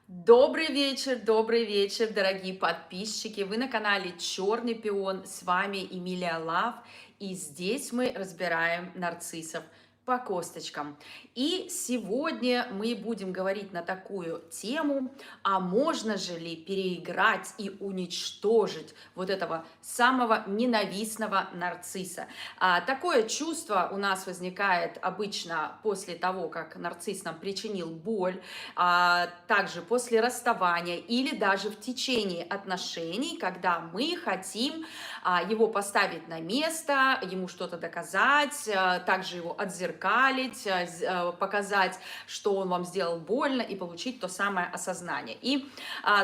Добрый вечер, дорогие подписчики. Вы на канале Черный пион. С вами Эмилия Лав. И здесь мы разбираем нарциссов по косточкам. И сегодня мы будем говорить на такую тему, а можно же ли переиграть и уничтожить вот этого самого ненавистного нарцисса. Такое чувство у нас возникает обычно после того, как нарцисс нам причинил боль, также после расставания или даже в течение отношений, когда мы хотим его поставить на место, ему что-то доказать, также его отзеркалить, показать, что он вам сделал больно, и получить то самое осознание. И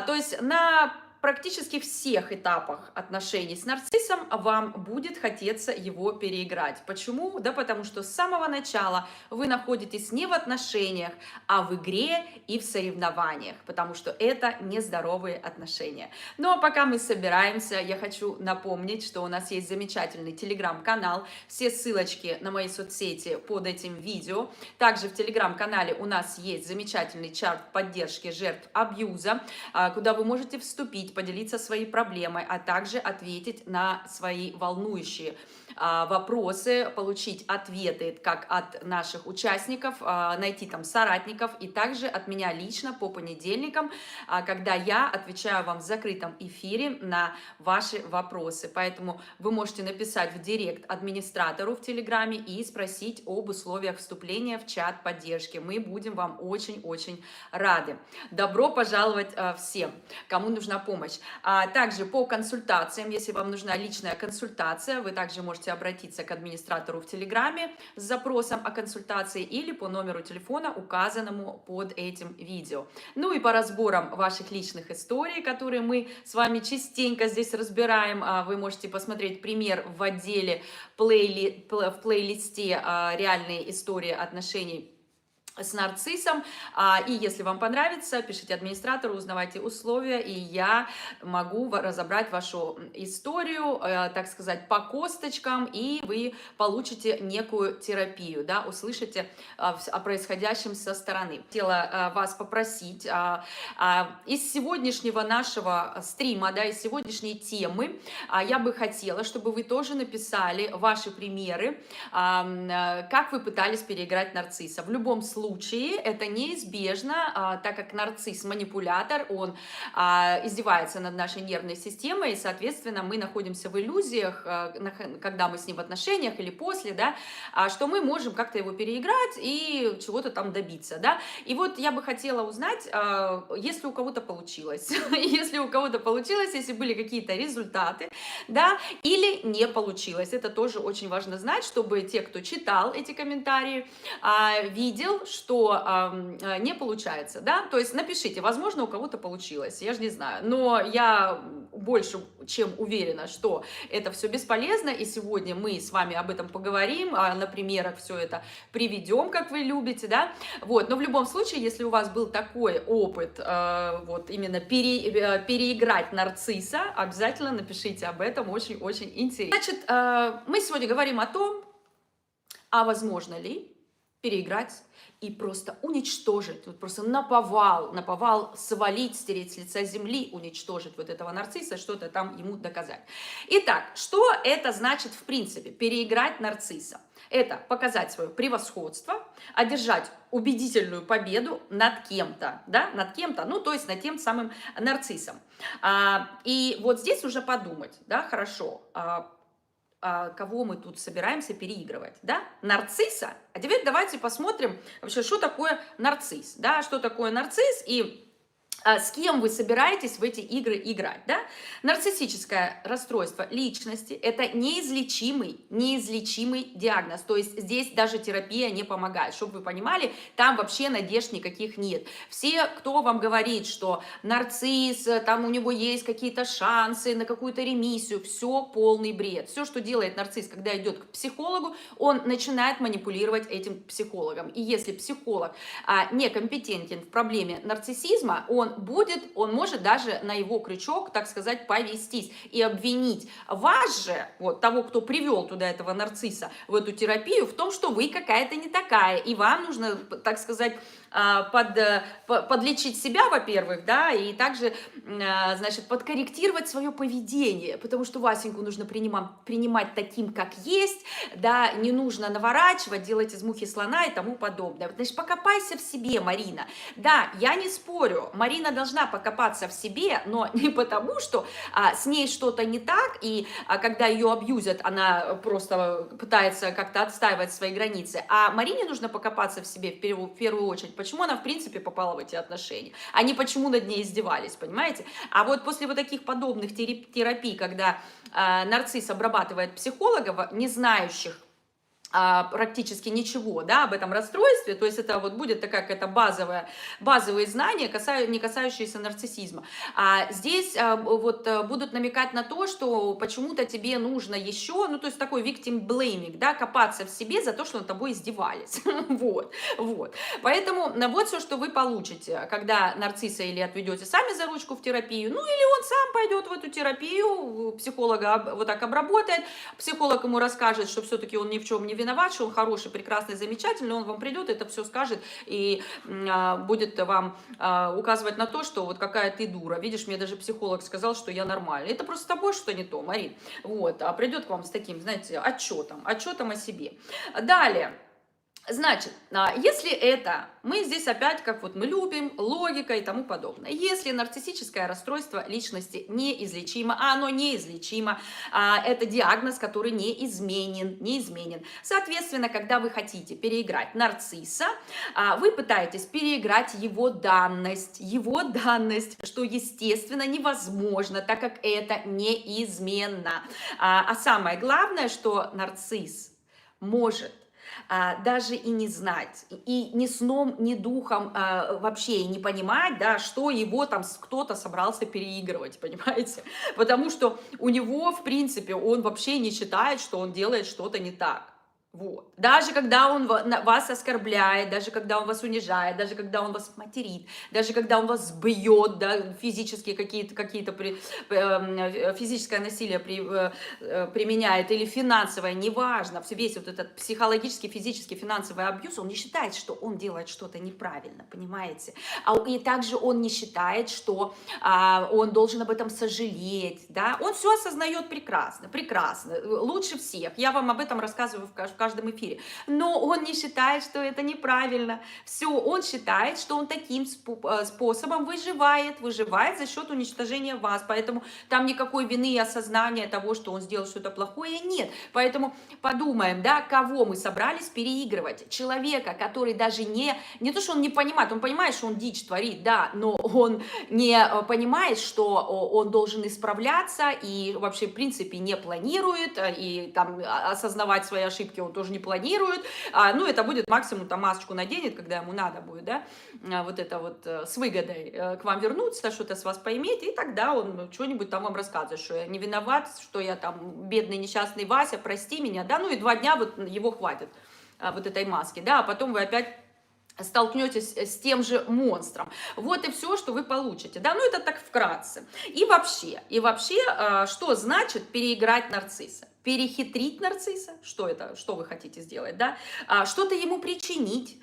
то есть на практически всех этапах отношений с нарциссом вам будет хотеться его переиграть. Почему? Да потому что с самого начала вы находитесь не в отношениях, а в игре и в соревнованиях, потому что это нездоровые отношения. Ну а пока мы собираемся, я хочу напомнить, что у нас есть замечательный телеграм-канал, все ссылочки на мои соцсети под этим видео. Также в телеграм-канале у нас есть замечательный чат поддержки жертв абьюза, куда вы можете вступить, поделиться своей проблемой, а также ответить на свои волнующие вопросы, получить ответы как от наших участников, найти там соратников, и также от меня лично по понедельникам, когда я отвечаю вам в закрытом эфире на ваши вопросы. Поэтому вы можете написать в директ администратору в Телеграме и спросить об условиях вступления в чат поддержки. Мы будем вам очень-очень рады. Добро пожаловать всем, кому нужна помощь. Также по консультациям, если вам нужна личная консультация, вы также можете обратиться к администратору в Телеграме с запросом о консультации или по номеру телефона, указанному под этим видео. Ну и по разборам ваших личных историй, которые мы с вами частенько здесь разбираем, вы можете посмотреть пример в отделе в плейлисте «Реальные истории отношений с нарциссом. И если вам понравится, пишите администратору, узнавайте условия, и я могу разобрать вашу историю, так сказать, по косточкам, и вы получите некую терапию, да, услышите о происходящем со стороны. Хотела вас попросить из сегодняшнего нашего стрима, да, из сегодняшней темы, я бы хотела, чтобы вы тоже написали ваши примеры, как вы пытались переиграть нарцисса. В любом случае это неизбежно, так как нарцисс манипулятор, он издевается над нашей нервной системой, и, соответственно, мы находимся в иллюзиях, когда мы с ним в отношениях или после, да, что мы можем как-то его переиграть и чего-то там добиться, да. И вот я бы хотела узнать, если у кого-то получилось, если были какие-то результаты, да, или не получилось. Это тоже очень важно знать, чтобы те, кто читал эти комментарии, видел, что не получается, да, то есть напишите, возможно, у кого-то получилось, я же не знаю, но я больше чем уверена, что это все бесполезно, и сегодня мы с вами об этом поговорим, на примерах все это приведем, как вы любите, да, вот, но в любом случае, если у вас был такой опыт, вот, именно переиграть нарцисса, обязательно напишите об этом, очень-очень интересно. Значит, мы сегодня говорим о том, а возможно ли переиграть и просто уничтожить, вот просто наповал свалить, стереть с лица земли, уничтожить вот этого нарцисса, что-то там ему доказать. Итак, что это значит в принципе, переиграть нарцисса? Это показать свое превосходство, одержать убедительную победу над кем-то, да, над кем-то, ну, то есть над тем самым нарциссом. И вот здесь уже подумать, да, хорошо, кого мы тут собираемся переигрывать, да, нарцисса. А теперь давайте посмотрим вообще, что такое нарцисс, да, что такое нарцисс и с кем вы собираетесь в эти игры играть, да? Нарциссическое расстройство личности – это неизлечимый диагноз, то есть здесь даже терапия не помогает, чтобы вы понимали, там вообще надежд никаких нет. Все, кто вам говорит, что нарцисс, там у него есть какие-то шансы на какую-то ремиссию, все полный бред. Все, что делает нарцисс, когда идет к психологу, он начинает манипулировать этим психологом. И если психолог некомпетентен в проблеме нарциссизма, он может даже на его крючок, так сказать, повестись и обвинить вас же, вот того, кто привел туда этого нарцисса в эту терапию, в том, что вы какая-то не такая, и вам нужно, так сказать, подлечить себя, во-первых, да, и также, значит, подкорректировать свое поведение, потому что Васеньку нужно принимать таким, как есть, да, не нужно наворачивать, делать из мухи слона и тому подобное. Значит, покопайся в себе, Марина. Да, я не спорю, Марина должна покопаться в себе, но не потому, что с ней что-то не так, и когда ее абьюзят, она просто пытается как-то отстаивать свои границы, а Марине нужно покопаться в себе в первую очередь, почему она в принципе попала в эти отношения, а не почему над ней издевались, понимаете? А вот после вот таких подобных терапий, когда нарцисс обрабатывает психологов, не знающих практически ничего, да, об этом расстройстве, то есть это вот будет такая какая-то базовые знания, не касающиеся нарциссизма. А здесь вот будут намекать на то, что почему-то тебе нужно еще, ну, то есть такой victim blaming, да, копаться в себе за то, что над тобой издевались. Вот. Поэтому вот все, что вы получите, когда нарцисса или отведете сами за ручку в терапию, ну, или он сам пойдет в эту терапию, психолога вот так обработает, психолог ему расскажет, что все-таки он ни в чем не виноват, что он хороший, прекрасный, замечательный, он вам придет, это все скажет и будет вам указывать на то, что вот какая ты дура. Видишь, мне даже психолог сказал, что я нормальный. Это просто с тобой что не то, Марин. Вот, а придет к вам с таким, знаете, отчетом о себе. Далее. Значит, если это, мы здесь опять, как вот мы любим, логика и тому подобное. Если нарциссическое расстройство личности неизлечимо, а оно неизлечимо, это диагноз, который неизменен. Соответственно, когда вы хотите переиграть нарцисса, вы пытаетесь переиграть его данность, что, естественно, невозможно, так как это неизменно. А самое главное, что нарцисс может даже и не знать, и ни сном, ни духом вообще и не понимать, да, что его там кто-то собрался переигрывать, понимаете? Потому что у него, в принципе, он вообще не считает, что он делает что-то не так. Вот. Даже когда он вас оскорбляет, даже когда он вас унижает, даже когда он вас материт, даже когда он вас бьет, да, физические физическое насилие применяет или финансовое, неважно, весь вот этот психологический, физический, финансовый абьюз, он не считает, что он делает что-то неправильно, понимаете? И также он не считает, что он должен об этом сожалеть, да, он все осознает прекрасно, лучше всех, я вам об этом рассказываю в каждом эфире, но он не считает, что это неправильно, все, он считает, что он таким способом выживает за счет уничтожения вас, поэтому там никакой вины и осознания того, что он сделал что-то плохое, нет, поэтому подумаем, да, кого мы собрались переигрывать, человека, который даже не то, что он не понимает, он понимает, что он дичь творит, да, но он не понимает, что он должен исправляться и вообще, в принципе, не планирует, и там осознавать свои ошибки он тоже не планирует, ну, это будет максимум, там, масочку наденет, когда ему надо будет, да, вот это вот с выгодой к вам вернуться, что-то с вас поиметь, и тогда он что-нибудь там вам рассказывает, что я не виноват, что я там бедный несчастный Вася, прости меня, да, ну, и 2 дня вот его хватит, вот этой маски, да, а потом вы опять столкнетесь с тем же монстром. Вот и все, что вы получите. Да, ну это так вкратце. И вообще, что значит переиграть нарцисса? Перехитрить нарцисса, что это, что вы хотите сделать, да, что-то ему причинить,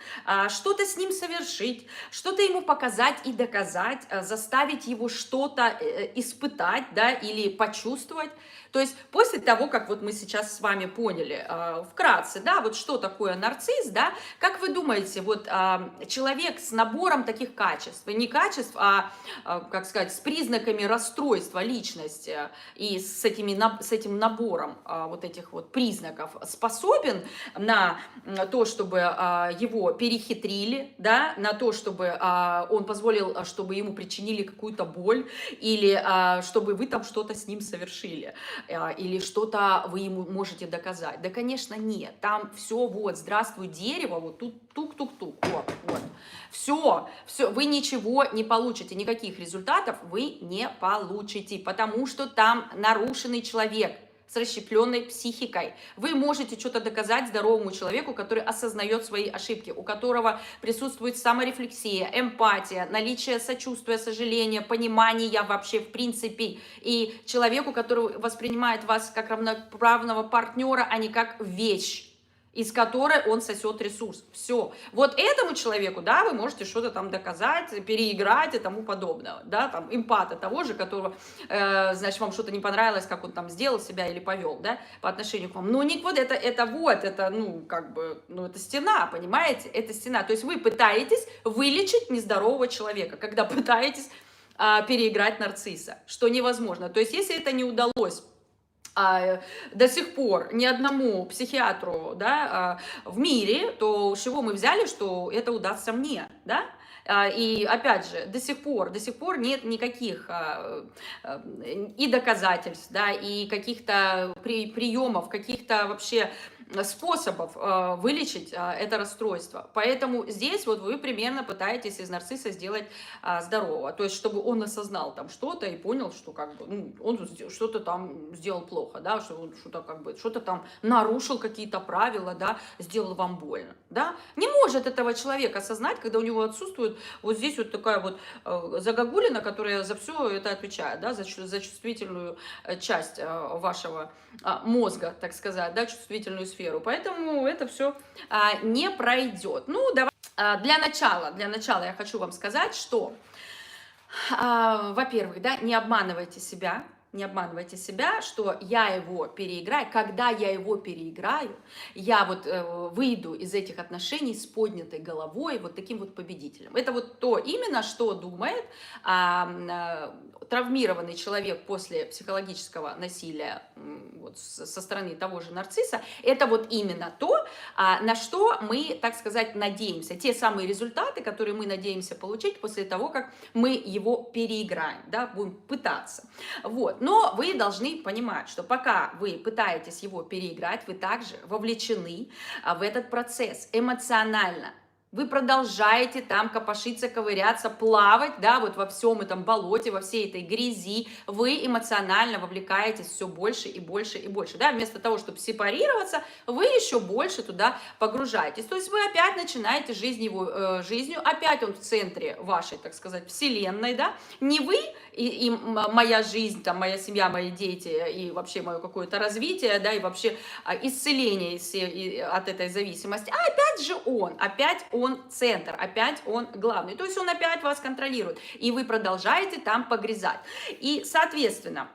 что-то с ним совершить, что-то ему показать и доказать, заставить его что-то испытать, да, или почувствовать. То есть после того, как вот мы сейчас с вами поняли вкратце, да, вот что такое нарцисс, да, как вы думаете, вот человек с набором таких качеств, не качеств, как сказать, с признаками расстройства личности и с этим набором вот этих вот признаков способен на то, чтобы его перехитрили, да, на то, чтобы он позволил, чтобы ему причинили какую-то боль, или чтобы вы там что-то с ним совершили, или что-то вы ему можете доказать. Да, конечно, нет. Там все, вот, здравствуй, дерево, вот тут тук-тук-тук, вот. Все, вы ничего не получите, никаких результатов вы не получите, потому что там нарушенный человек с расщепленной психикой. Вы можете что-то доказать здоровому человеку, который осознает свои ошибки, у которого присутствует саморефлексия, эмпатия, наличие сочувствия, сожаления, понимания вообще в принципе. И человеку, который воспринимает вас как равноправного партнера, а не как вещь. из которой он сосет ресурс. Все. Вот этому человеку, да, вы можете что-то там доказать, переиграть и тому подобное, да, там, эмпата того же, которого, значит, вам что-то не понравилось, как он там сделал себя или повел, да, по отношению к вам. Но не вот это, ну, как бы, ну, это стена, понимаете, это стена. То есть вы пытаетесь вылечить нездорового человека, когда пытаетесь переиграть нарцисса, что невозможно. То есть если это не удалось до сих пор ни одному психиатру, да, в мире, то с чего мы взяли, что это удастся мне, да? И опять же, до сих пор нет никаких и доказательств, да, и каких-то приемов, каких-то вообще способов вылечить это расстройство. Поэтому здесь вот вы примерно пытаетесь из нарцисса сделать здорового. То есть, чтобы он осознал там что-то и понял, что как бы, ну, он что-то там сделал плохо, да, что он что-то как бы, что-то там нарушил какие-то правила, да, сделал вам больно, да. Не может этого человек осознать, когда у него отсутствует вот здесь вот такая вот загогулина, которая за все это отвечает, да, за чувствительную часть вашего мозга, так сказать, да, чувствительную сферу. Поэтому это все не пройдет. Ну, давай. Для начала я хочу вам сказать, что, во-первых, да, не обманывайте себя, что я его переиграю. Когда я его переиграю, я вот выйду из этих отношений с поднятой головой, вот таким вот победителем. Это вот то именно, что думает травмированный человек после психологического насилия вот, со стороны того же нарцисса. Это вот именно то, на что мы, так сказать, надеемся. Те самые результаты, которые мы надеемся получить после того, как мы его переиграем, да, будем пытаться. Вот. Но вы должны понимать, что пока вы пытаетесь его переиграть, вы также вовлечены в этот процесс эмоционально. Вы продолжаете там копошиться, ковыряться, плавать, да, вот во всем этом болоте, во всей этой грязи. Вы эмоционально вовлекаетесь все больше и больше и больше, да. Вместо того, чтобы сепарироваться, вы еще больше туда погружаетесь. То есть вы опять начинаете жизнь его жизнью, опять он в центре вашей, так сказать, вселенной, да. Не вы и моя жизнь, там, моя семья, мои дети и вообще мое какое-то развитие, да, и вообще исцеление от этой зависимости, а опять он центр, опять он главный, то есть он опять вас контролирует, и вы продолжаете там погрязать. И, соответственно,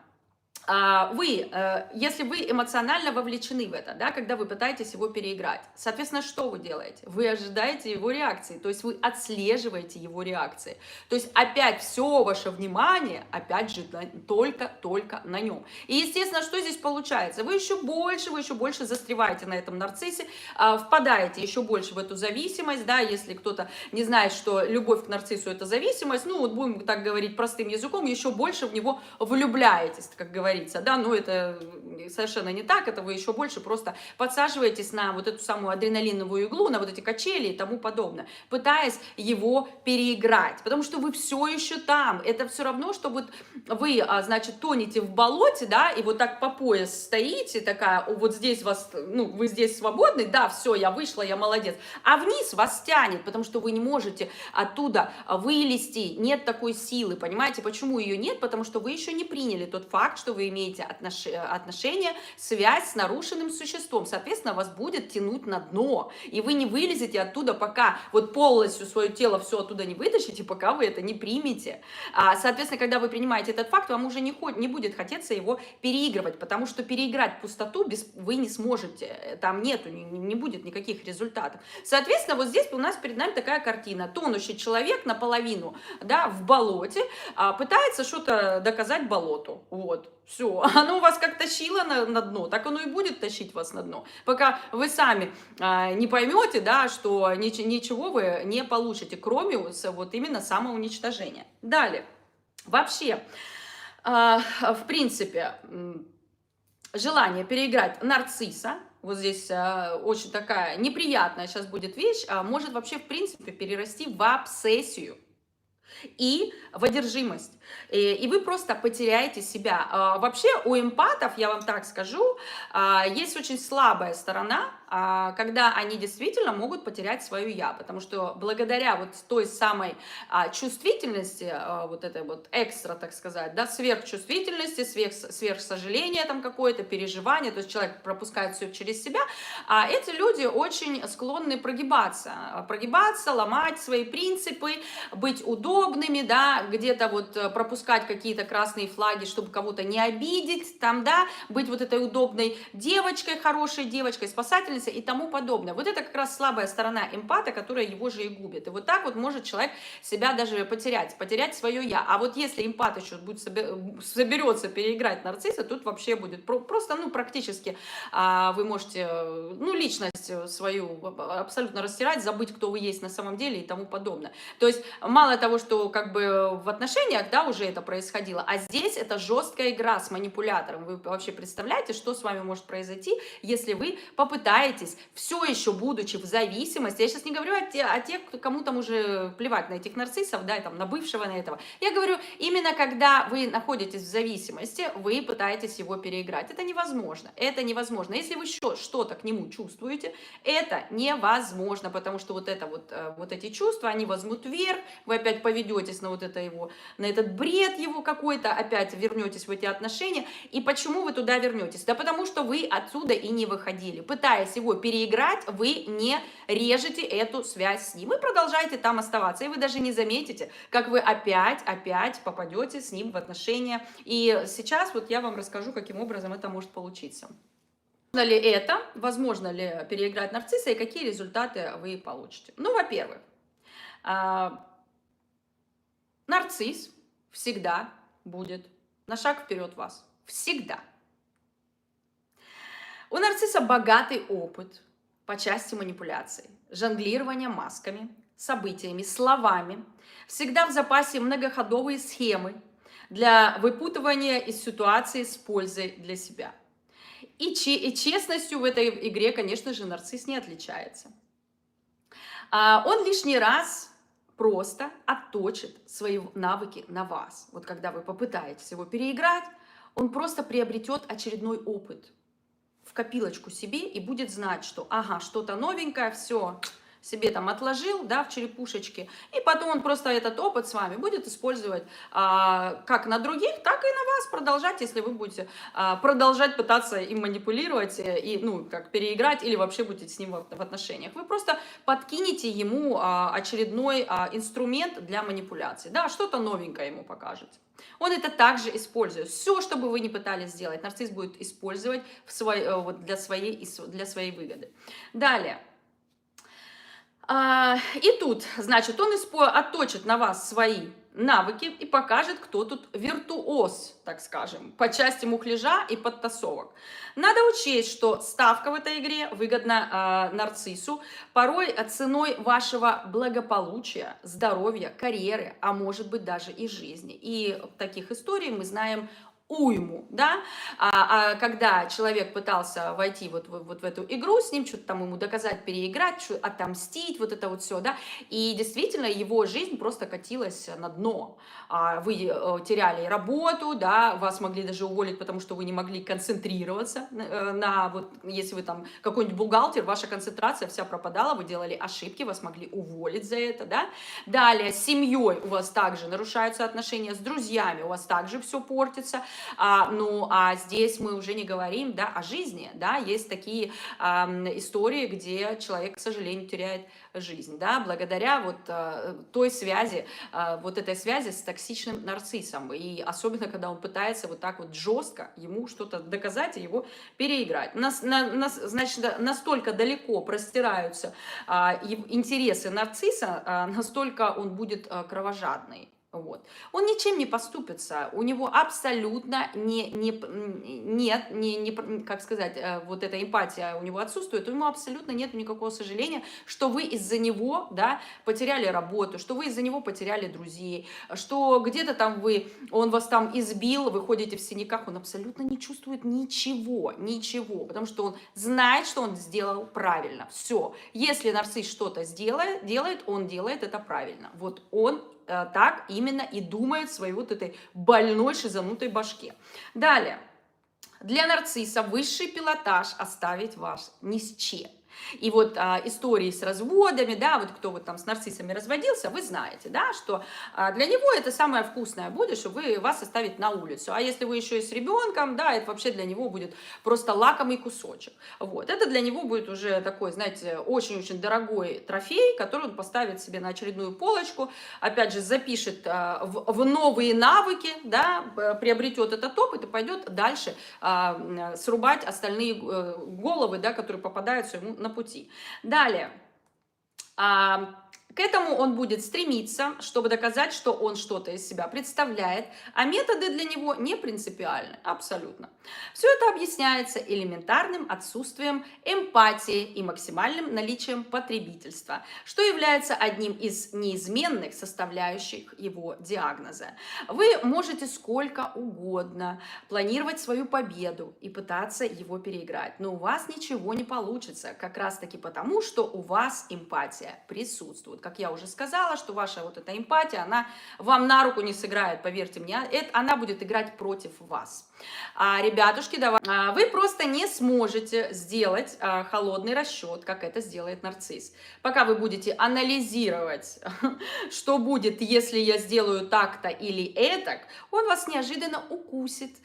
если вы эмоционально вовлечены в это, да, когда вы пытаетесь его переиграть, соответственно, что вы делаете? Вы ожидаете его реакции, то есть вы отслеживаете его реакции. То есть опять все ваше внимание, опять же, только на нем. И, естественно, что здесь получается? Вы еще больше застреваете на этом нарциссе, впадаете еще больше в эту зависимость, да, если кто-то не знает, что любовь к нарциссу – это зависимость, ну, вот будем так говорить простым языком, еще больше в него влюбляетесь, как говорится. Да, но это совершенно не так, это вы еще больше просто подсаживаетесь на вот эту самую адреналиновую иглу, на вот эти качели и тому подобное, пытаясь его переиграть, потому что вы все еще там, это все равно, что вот вы, значит, тонете в болоте, да, и вот так по пояс стоите, такая, вот здесь вас, ну, вы здесь свободны, да, все, я вышла, я молодец, а вниз вас тянет, потому что вы не можете оттуда вылезти, нет такой силы, понимаете, почему ее нет, потому что вы еще не приняли тот факт, что вы имеете отношения, связь с нарушенным существом. Соответственно, вас будет тянуть на дно. И вы не вылезете оттуда, пока вот полностью свое тело все оттуда не вытащите, пока вы это не примете. Соответственно, когда вы принимаете этот факт, вам уже не будет хотеться его переигрывать, потому что переиграть пустоту вы не сможете. Там нету, не будет никаких результатов. Соответственно, вот здесь у нас перед нами такая картина. Тонущий человек наполовину, да, в болоте, пытается что-то доказать болоту. Вот. Все, оно вас как тащило на дно, так оно и будет тащить вас на дно, пока вы сами не поймете, да, что ничего вы не получите, кроме вот именно самоуничтожения. Далее, вообще, в принципе, желание переиграть нарцисса, вот здесь очень такая неприятная сейчас будет вещь, может вообще, в принципе, перерасти в обсессию и в одержимость. И вы просто потеряете себя. Вообще у эмпатов, я вам так скажу, есть очень слабая сторона, когда они действительно могут потерять свое «я», потому что благодаря вот той самой чувствительности, вот этой вот экстра, так сказать, да, сверхчувствительности, сверхсожаления там какое-то, переживание, то есть человек пропускает все через себя, эти люди очень склонны прогибаться, ломать свои принципы, быть удобными, да, где-то вот пропускать какие-то красные флаги, чтобы кого-то не обидеть, там, да, быть вот этой удобной девочкой, хорошей девочкой, спасательницей и тому подобное. Вот это как раз слабая сторона эмпата, которая его же и губит. И вот так вот может человек себя даже потерять свое «я». А вот если эмпат еще будет соберется переиграть нарцисса, тут вообще будет просто, ну, практически вы можете, ну, личность свою абсолютно растирать, забыть, кто вы есть на самом деле и тому подобное. То есть мало того, что как бы в отношениях, да, уже это происходило, а здесь это жесткая игра с манипулятором. Вы вообще представляете, что с вами может произойти, если вы попытаетесь, все еще будучи в зависимости, я сейчас не говорю о тех, кому там уже плевать на этих нарциссов, да, и там на бывшего, на этого. Я говорю, именно когда вы находитесь в зависимости, вы пытаетесь его переиграть. Это невозможно. Это невозможно. Если вы еще что-то к нему чувствуете, это невозможно, потому что вот эти чувства, они возьмут вверх, вы опять поведетесь на вот это его, на этот бред его какой-то, опять вернетесь в эти отношения. И почему вы туда вернетесь? Да потому что вы отсюда и не выходили. Пытаясь его переиграть, вы не режете эту связь с ним и продолжаете там оставаться. И вы даже не заметите, как вы опять попадете с ним в отношения. И сейчас вот я вам расскажу, каким образом это может получиться. Возможно ли переиграть нарцисса и какие результаты вы получите? Ну, во-первых, нарцисс всегда будет на шаг вперед вас. Всегда. У нарцисса богатый опыт по части манипуляций, жонглирования масками, событиями, словами. Всегда в запасе многоходовые схемы для выпутывания из ситуации с пользой для себя. И честностью в этой игре, конечно же, нарцисс не отличается. Он лишний раз просто отточит свои навыки на вас. Вот когда вы попытаетесь его переиграть, он просто приобретет очередной опыт в копилочку себе и будет знать, что ага, что-то новенькое, все, себе там отложил, да, в черепушечке, и потом он просто этот опыт с вами будет использовать как на других, так и на вас продолжать, если вы будете продолжать пытаться им манипулировать, и, ну, как переиграть, или вообще будете с ним в отношениях. Вы просто подкинете ему очередной инструмент для манипуляции, да, что-то новенькое ему покажете. Он это также использует. Все, что бы вы ни пытались сделать, нарцисс будет использовать для своей выгоды. Далее. И тут, значит, он отточит на вас свои навыки и покажет, кто тут виртуоз, так скажем, по части мухляжа и подтасовок. Надо учесть, что ставка в этой игре выгодна нарциссу порой ценой вашего благополучия, здоровья, карьеры, а может быть даже и жизни. И таких историй мы знаем уйму, да, когда человек пытался войти вот в эту игру, с ним что-то там ему доказать, переиграть, отомстить, вот это вот все, да, и действительно его жизнь просто катилась на дно. Вы теряли работу, да, вас могли даже уволить, потому что вы не могли концентрироваться на вот, если вы там какой-нибудь бухгалтер, ваша концентрация вся пропадала, вы делали ошибки, вас могли уволить за это, да. Далее, с семьей у вас также нарушаются отношения, с друзьями у вас также все портится. А здесь мы уже не говорим, да, о жизни, да, есть такие истории, где человек, к сожалению, теряет жизнь, да, благодаря вот той связи, вот этой связи с токсичным нарциссом, и особенно, когда он пытается вот так вот жестко ему что-то доказать и его переиграть. Значит, настолько далеко простираются интересы нарцисса, настолько он будет кровожадный. Вот. Он ничем не поступится, у него абсолютно как сказать, вот эта эмпатия у него отсутствует, у него абсолютно нет никакого сожаления, что вы из-за него, да, потеряли работу, что вы из-за него потеряли друзей, что где-то там он вас там избил, вы ходите в синяках, он абсолютно не чувствует ничего, потому что он знает, что он сделал правильно, все. Если нарцисс что-то делает, он делает это правильно, вот он так именно и думает в своей вот этой больной шизанутой башке. Далее. Для нарцисса высший пилотаж оставить вас ни с чем. И вот истории с разводами, да, вот кто вот там с нарциссами разводился, вы знаете, да, что для него это самое вкусное будет, что вас оставить на улицу. А если вы еще и с ребенком, да, это вообще для него будет просто лакомый кусочек. Вот, это для него будет уже такой, знаете, очень-очень дорогой трофей, который он поставит себе на очередную полочку, опять же, запишет в новые навыки, да, приобретет этот опыт и пойдет дальше срубать остальные головы, да, которые попадаются ему на пути. Далее. К этому он будет стремиться, чтобы доказать, что он что-то из себя представляет, а методы для него не принципиальны, абсолютно. Все это объясняется элементарным отсутствием эмпатии и максимальным наличием потребительства, что является одним из неизменных составляющих его диагноза. Вы можете сколько угодно планировать свою победу и пытаться его переиграть, но у вас ничего не получится, как раз-таки потому, что у вас эмпатия присутствует. Как я уже сказала, что ваша вот эта эмпатия, она вам на руку не сыграет, поверьте мне, она будет играть против вас. Ребятушки, вы просто не сможете сделать холодный расчет, как это сделает нарцисс. Пока вы будете анализировать, что будет, если я сделаю так-то или этак, он вас неожиданно укусит,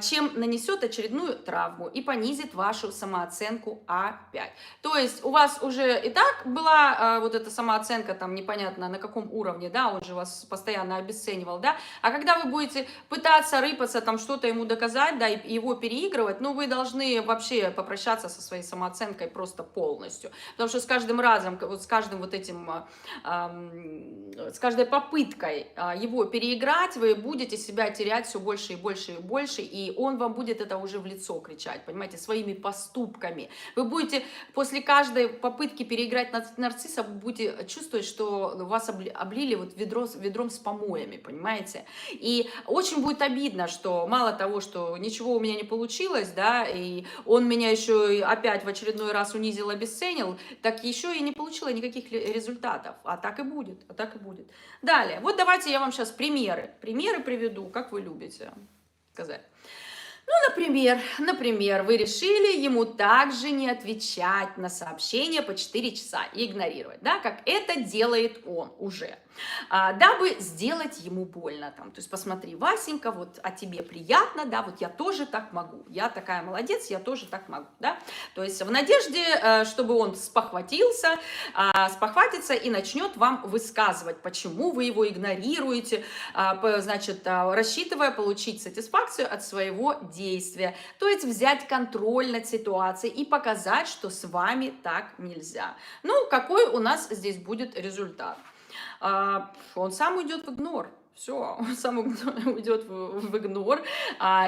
чем нанесет очередную травму и понизит вашу самооценку опять. То есть у вас уже и так была вот эта самооценка, там непонятно на каком уровне, да, он же вас постоянно обесценивал, да, а когда вы будете пытаться рыпаться, там что-то ему доказать, да, и его переигрывать, ну, вы должны вообще попрощаться со своей самооценкой просто полностью, потому что с каждым разом, вот с каждым вот этим, с каждой попыткой его переиграть, вы будете себя терять все больше и больше и больше, и он вам будет это уже в лицо кричать, понимаете, своими поступками. Вы будете после каждой попытки переиграть нарцисса, будете чувствовать, что вас облили вот ведром с помоями, понимаете? И очень будет обидно, что мало того, что ничего у меня не получилось, да, и он меня еще опять в очередной раз унизил, обесценил, так еще и не получила никаких результатов. А так и будет, а так и будет. Далее, вот давайте я вам сейчас примеры приведу, как вы любите сказать. Ну, например, вы решили ему также не отвечать на сообщения по 4 часа и игнорировать, да, как это делает он уже. Дабы сделать ему больно, там, то есть посмотри, Васенька, вот, а тебе приятно, да, вот я тоже так могу, я такая молодец, я тоже так могу, да, то есть в надежде, чтобы он спохватится и начнет вам высказывать, почему вы его игнорируете, значит, рассчитывая получить сатисфакцию от своего действия, то есть взять контроль над ситуацией и показать, что с вами так нельзя. Ну, какой у нас здесь будет результат? Он сам уйдет в игнор. Все, он сам уйдет в игнор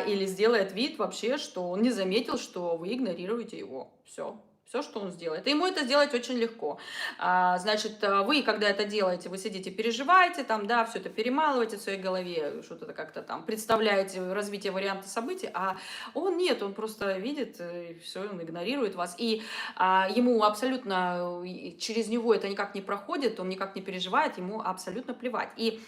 или сделает вид вообще, что он не заметил, что вы игнорируете его. Все, что он сделает. И ему это сделать очень легко. Значит, вы, когда это делаете, вы сидите, переживаете, там, да, все это перемалываете в своей голове, что-то как-то там представляете развитие варианта событий, а он нет, он просто видит, и все, он игнорирует вас. И ему абсолютно, через него это никак не проходит, он никак не переживает, ему абсолютно плевать. И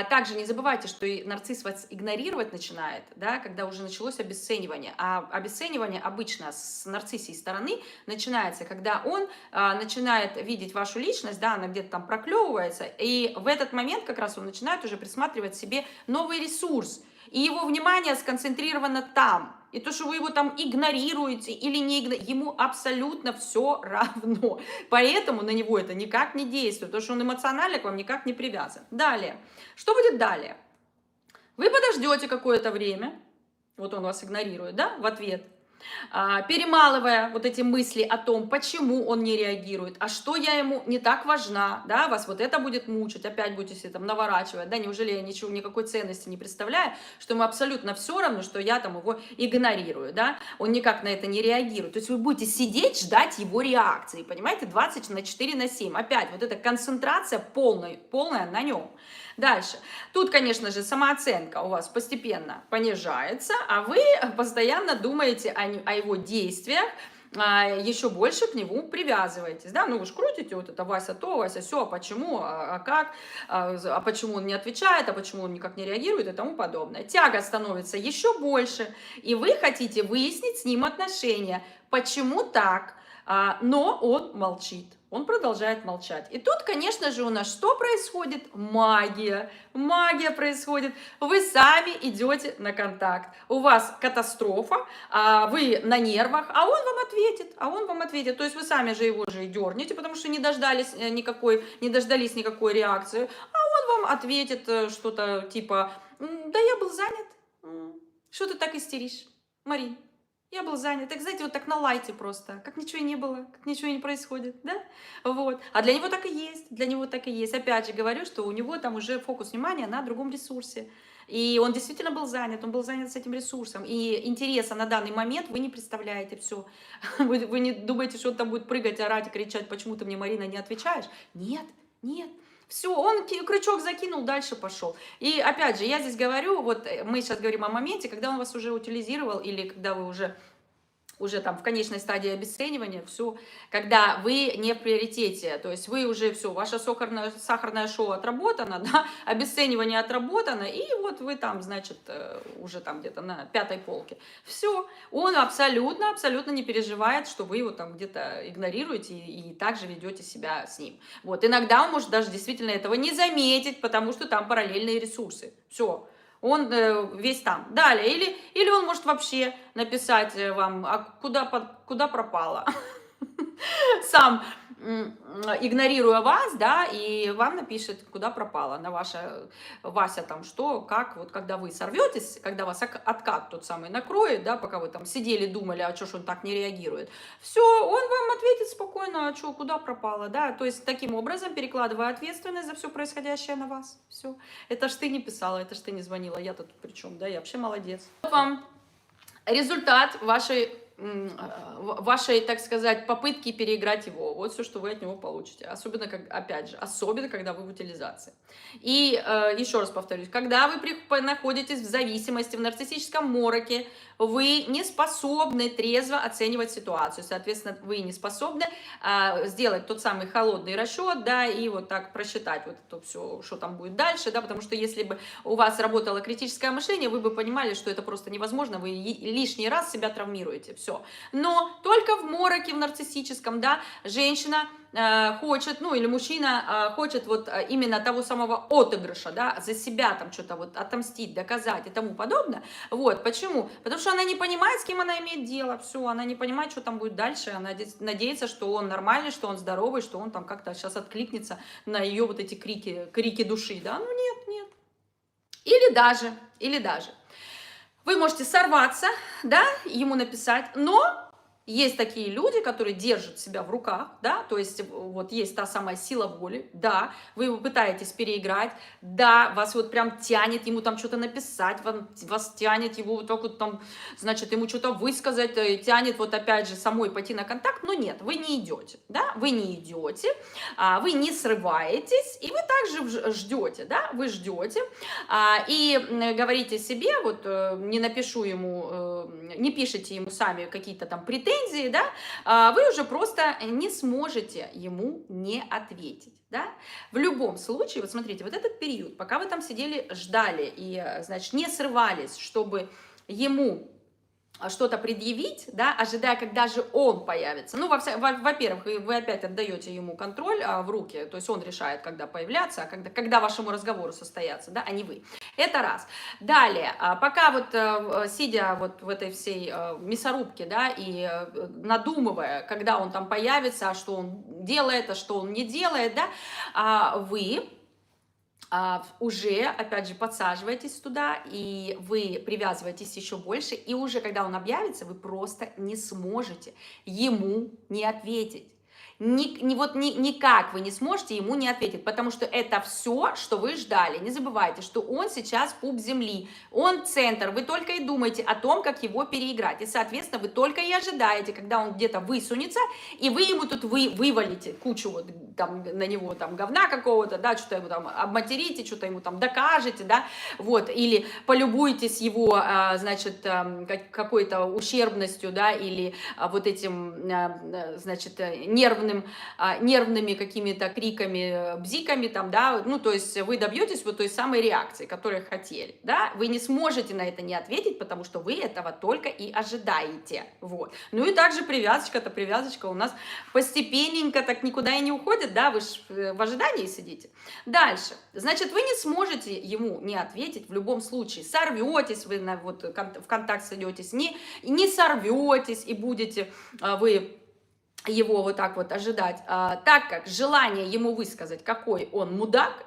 также не забывайте, что и нарцисс вас игнорировать начинает, да, когда уже началось обесценивание. А обесценивание обычно с нарциссией стороны начинается, когда он начинает видеть вашу личность, да, она где-то там проклевывается, и в этот момент как раз он начинает уже присматривать себе новый ресурс, и его внимание сконцентрировано там. И то, что вы его там игнорируете или не игнорируете, ему абсолютно все равно. Поэтому на него это никак не действует, потому что он эмоционально к вам никак не привязан. Далее. Что будет далее? Вы подождете какое-то время, вот он вас игнорирует, да, в ответ, перемалывая вот эти мысли о том, почему он не реагирует, а что я ему не так важна, да, вас вот это будет мучить, опять будете себе там наворачивать, да, неужели я ничего, никакой ценности не представляю, что ему абсолютно все равно, что я там его игнорирую, да, он никак на это не реагирует, то есть вы будете сидеть, ждать его реакции, понимаете, 24/7, опять вот эта концентрация полная на нем. Дальше. Тут, конечно же, самооценка у вас постепенно понижается, а вы постоянно думаете о его действиях, еще больше к нему привязываетесь, да, ну вы же крутите вот это Вася то, Вася сё, а почему, а как, а почему он не отвечает, а почему он никак не реагирует и тому подобное. Тяга становится еще больше, и вы хотите выяснить с ним отношения, почему так, Но он молчит, он продолжает молчать. И тут, конечно же, у нас что происходит? Магия. Магия происходит. Вы сами идете на контакт. У вас катастрофа, вы на нервах, а он вам ответит. А он вам ответит. То есть вы сами же его же и дернете, потому что не дождались никакой реакции. А он вам ответит что-то типа: да я был занят. Что ты так истеришь, Марин? Я был занят. Так, знаете, вот так на лайте просто, как ничего и не было, как ничего и не происходит, да? Вот. А для него так и есть, для него так и есть. Опять же говорю, что у него там уже фокус внимания на другом ресурсе. И он действительно был занят, он был занят с этим ресурсом. И интереса на данный момент вы не представляете, все. Вы не думаете, что он там будет прыгать, орать, кричать: почему ты мне, Марина, не отвечаешь? Нет, нет. Все, он крючок закинул, дальше пошел. И опять же, я здесь говорю, вот мы сейчас говорим о моменте, когда он вас уже утилизировал, или когда вы уже там в конечной стадии обесценивания, все, когда вы не в приоритете, то есть вы уже все, ваше сахарное шоу отработано, да, обесценивание отработано, и вот вы там, значит, уже там где-то на 5-й полке. Все, он абсолютно не переживает, что вы его там где-то игнорируете и также ведете себя с ним. Вот, иногда он может даже действительно этого не заметить, потому что там параллельные ресурсы. Все. Он весь там. Далее. Или он может вообще написать вам: а куда пропала? Сам игнорируя вас, да, и вам напишет, куда пропала, на ваше, Вася, там, что, как, вот когда вы сорветесь, когда вас откат тот самый накроет, да, пока вы там сидели, думали, а что ж он так не реагирует, все, он вам ответит спокойно, а что, куда пропала, да, то есть таким образом перекладывая ответственность за все происходящее на вас, все, это ж ты не писала, это ж ты не звонила, я тут при чем, да, я вообще молодец. Вот вам результат вашей, так сказать, попытки переиграть его. Вот все, что вы от него получите. Особенно, опять же, особенно, когда вы в утилизации. И еще раз повторюсь, когда вы находитесь в зависимости, в нарциссическом мороке, вы не способны трезво оценивать ситуацию. Соответственно, вы не способны сделать тот самый холодный расчет, да, и вот так просчитать вот это все, что там будет дальше, да, потому что если бы у вас работало критическое мышление, вы бы понимали, что это просто невозможно, вы лишний раз себя травмируете, все. Но только в мороке, в нарциссическом, да, женщина хочет, ну или мужчина хочет вот именно того самого отыгрыша, да, за себя там что-то вот отомстить, доказать и тому подобное. Вот, почему? Потому что она не понимает, с кем она имеет дело, все, она не понимает, что там будет дальше, она надеется, что он нормальный, что он здоровый, что он там как-то сейчас откликнется на ее вот эти крики души, да, ну нет. Или даже, вы можете сорваться, да, ему написать, но есть такие люди, которые держат себя в руках, да, то есть вот есть та самая сила воли, да, вы пытаетесь переиграть, да, вас вот прям тянет ему там что-то написать, вас тянет его вот так вот там, значит, ему что-то высказать, тянет вот опять же самой пойти на контакт, но нет, вы не идете, да, вы не идете, вы не срываетесь, и вы также ждете, да, вы ждете, и говорите себе, вот не напишу ему, не пишите ему сами какие-то там претензии, да, вы уже просто не сможете ему не ответить. Да? В любом случае, вот смотрите, вот этот период, пока вы там сидели, ждали и, значит, не срывались, чтобы ему что-то предъявить, да, ожидая, когда же он появится. Ну, во-первых, вы опять отдаете ему контроль в руки, то есть он решает, когда появляться, а когда вашему разговору состояться, да, а не вы. Это раз. Далее, пока вот сидя вот в этой всей мясорубке, да, и надумывая, когда он там появится, что он делает, а что он не делает, да, вы уже, опять же, подсаживаетесь туда, и вы привязываетесь еще больше, и уже, когда он объявится, вы просто не сможете ему не ответить. Никак вы не сможете ему не ответить, потому что это все, что вы ждали. Не забывайте, что он сейчас пуп земли, он центр, вы только и думаете о том, как его переиграть. И, соответственно, вы только и ожидаете, когда он где-то высунется, и вы ему тут вывалите кучу вот там на него там говна какого-то, да, что-то ему там обматерите, что-то ему там докажете, да, вот, или полюбуетесь его, значит, какой-то ущербностью, да, или вот этим, значит, нервным нервными какими-то криками, бзиками, там, да, ну, то есть вы добьетесь вот той самой реакции, которую хотели, да, вы не сможете на это не ответить, потому что вы этого только и ожидаете, вот. Ну и также привязочка-то, привязочка у нас постепенненько так никуда и не уходит, да, вы же в ожидании сидите. Дальше, значит, вы не сможете ему не ответить в любом случае, сорветесь вы на вот в контакт сойдетесь, не сорветесь и будете вы его вот так вот ожидать, так как желание ему высказать, какой он мудак,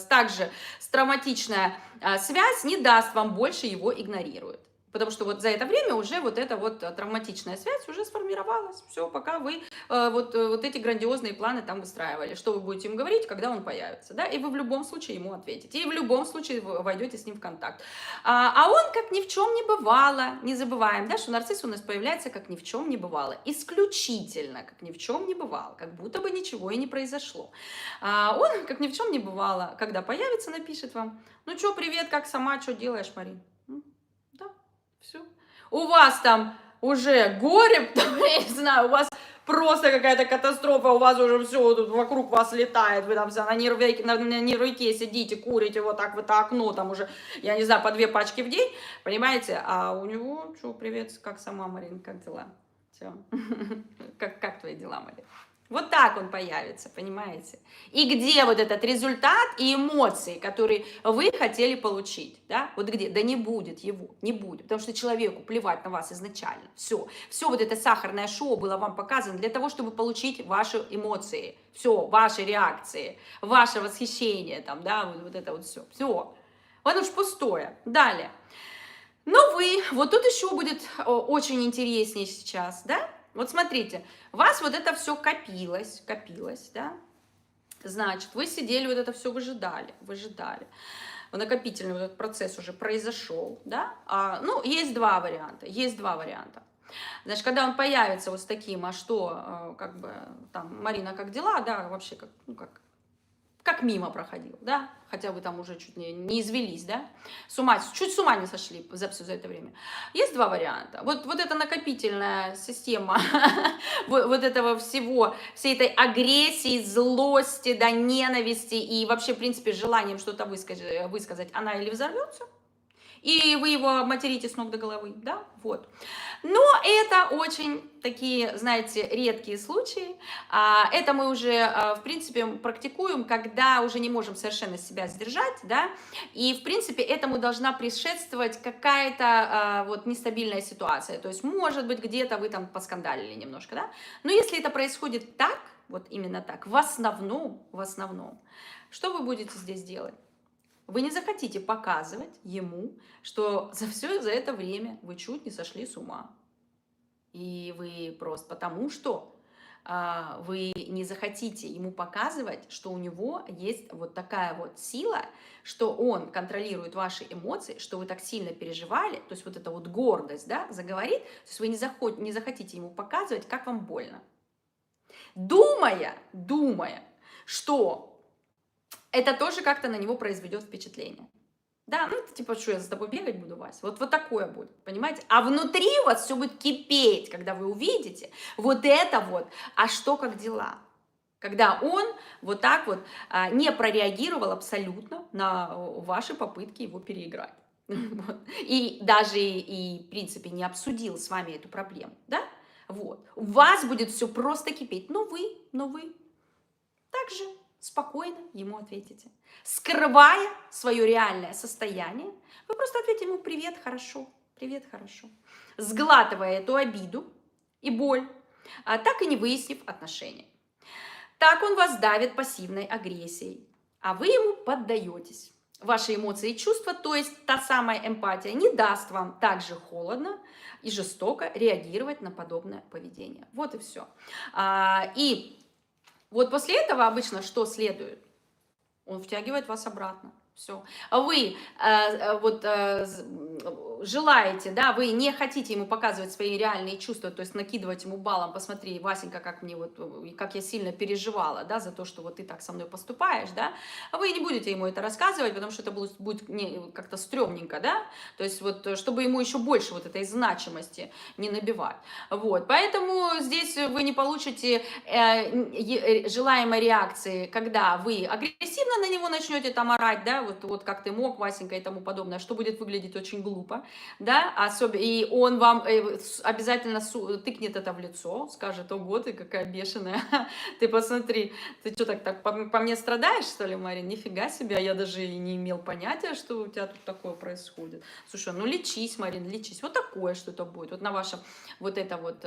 также травматичная связь не даст вам больше его игнорирует. Потому что вот за это время уже вот эта вот травматичная связь уже сформировалась. Все, пока вы вот эти грандиозные планы там выстраивали. Что вы будете ему говорить, когда он появится. Да? И вы в любом случае ему ответите. И в любом случае вы войдете с ним в контакт. А он как ни в чем не бывало. Не забываем, да, что нарцисс у нас появляется как ни в чем не бывало. Исключительно как ни в чем не бывало. Как будто бы ничего и не произошло. Он как ни в чем не бывало. Когда появится, напишет вам: ну что, привет, как сама, что делаешь, Марин? Все. У вас там уже горе, я не знаю, у вас просто какая-то катастрофа, у вас уже все тут вокруг вас летает, вы там вся на нервике сидите, курите вот так в это окно, там уже, я не знаю, по 2 пачки в день, понимаете? А у него, что, привет, как сама, Марин, как дела? Все. Как твои дела, Марин? Вот так он появится, понимаете? И где вот этот результат и эмоции, которые вы хотели получить, да? Вот где? Да не будет его, не будет, потому что человеку плевать на вас изначально. Все вот это сахарное шоу было вам показано для того, чтобы получить ваши эмоции, все, ваши реакции, ваше восхищение, там, да, вот это вот все. Вот уж пустое. Далее. Но вы, вот тут еще будет очень интереснее сейчас, да? Вот смотрите, у вас вот это все копилось, да? Значит, вы сидели, вот это все выжидали. Накопительный вот этот процесс уже произошел, да? Ну, есть два варианта. Значит, когда он появится вот с таким, а что, как бы, там, Марина, как дела, да, вообще, как мимо проходил, да, хотя вы там уже чуть не извелись, да, чуть с ума не сошли за все это время. Есть два варианта. Вот эта накопительная система вот этого всего, всей этой агрессии, злости, да, ненависти и вообще, в принципе, желанием что-то высказать, она или взорвется, и вы его материте с ног до головы, да, вот. Но это очень такие, знаете, редкие случаи. Это мы уже, в принципе, практикуем, когда уже не можем совершенно себя сдержать, да, и, в принципе, этому должна предшествовать какая-то вот нестабильная ситуация, то есть, может быть, где-то вы там поскандалили немножко, да, но если это происходит так, вот именно так, в основном, что вы будете здесь делать? Вы не захотите показывать ему, что за это время вы чуть не сошли с ума. И вы просто потому, что вы не захотите ему показывать, что у него есть вот такая вот сила, что он контролирует ваши эмоции, что вы так сильно переживали, то есть вот эта вот гордость, да, заговорит, то есть вы не захотите ему показывать, как вам больно. Думая, что это тоже как-то на него произведет впечатление. Да, ну это типа, что я за тобой бегать буду, Вась? Вот такое будет, понимаете? А внутри у вас все будет кипеть, когда вы увидите вот это вот, а что, как дела? Когда он вот так вот не прореагировал абсолютно на ваши попытки его переиграть. Вот. И даже, в принципе, не обсудил с вами эту проблему, да? Вот. У вас будет все просто кипеть, но вы также спокойно ему ответите. Скрывая свое реальное состояние, вы просто ответите ему: привет, хорошо, сглатывая эту обиду и боль, так и не выяснив отношения. Так он вас давит пассивной агрессией, а вы ему поддаетесь. Ваши эмоции и чувства, то есть та самая эмпатия, не даст вам так же холодно и жестоко реагировать на подобное поведение. Вот и все. И вот после этого обычно что следует? Он втягивает вас обратно. Все. Вы желаете, да, вы не хотите ему показывать свои реальные чувства, то есть накидывать ему баллом, посмотри, Васенька, как мне вот, как я сильно переживала, да, за то, что вот ты так со мной поступаешь, да, вы не будете ему это рассказывать, потому что это будет как-то стрёмненько, да, то есть вот, чтобы ему еще больше вот этой значимости не набивать, вот, поэтому здесь вы не получите желаемой реакции, когда вы агрессивно на него начнете там орать, да, вот как ты мог, Васенька, и тому подобное, что будет выглядеть очень глупо, да, и он вам обязательно тыкнет это в лицо, скажет: ого, ты какая бешеная, ты посмотри, ты что, так по мне страдаешь, что ли, Марин? Нифига себе, я даже и не имел понятия, что у тебя тут такое происходит. Слушай, ну лечись, Марин, лечись, вот такое что-то будет, вот на вашем, вот это вот...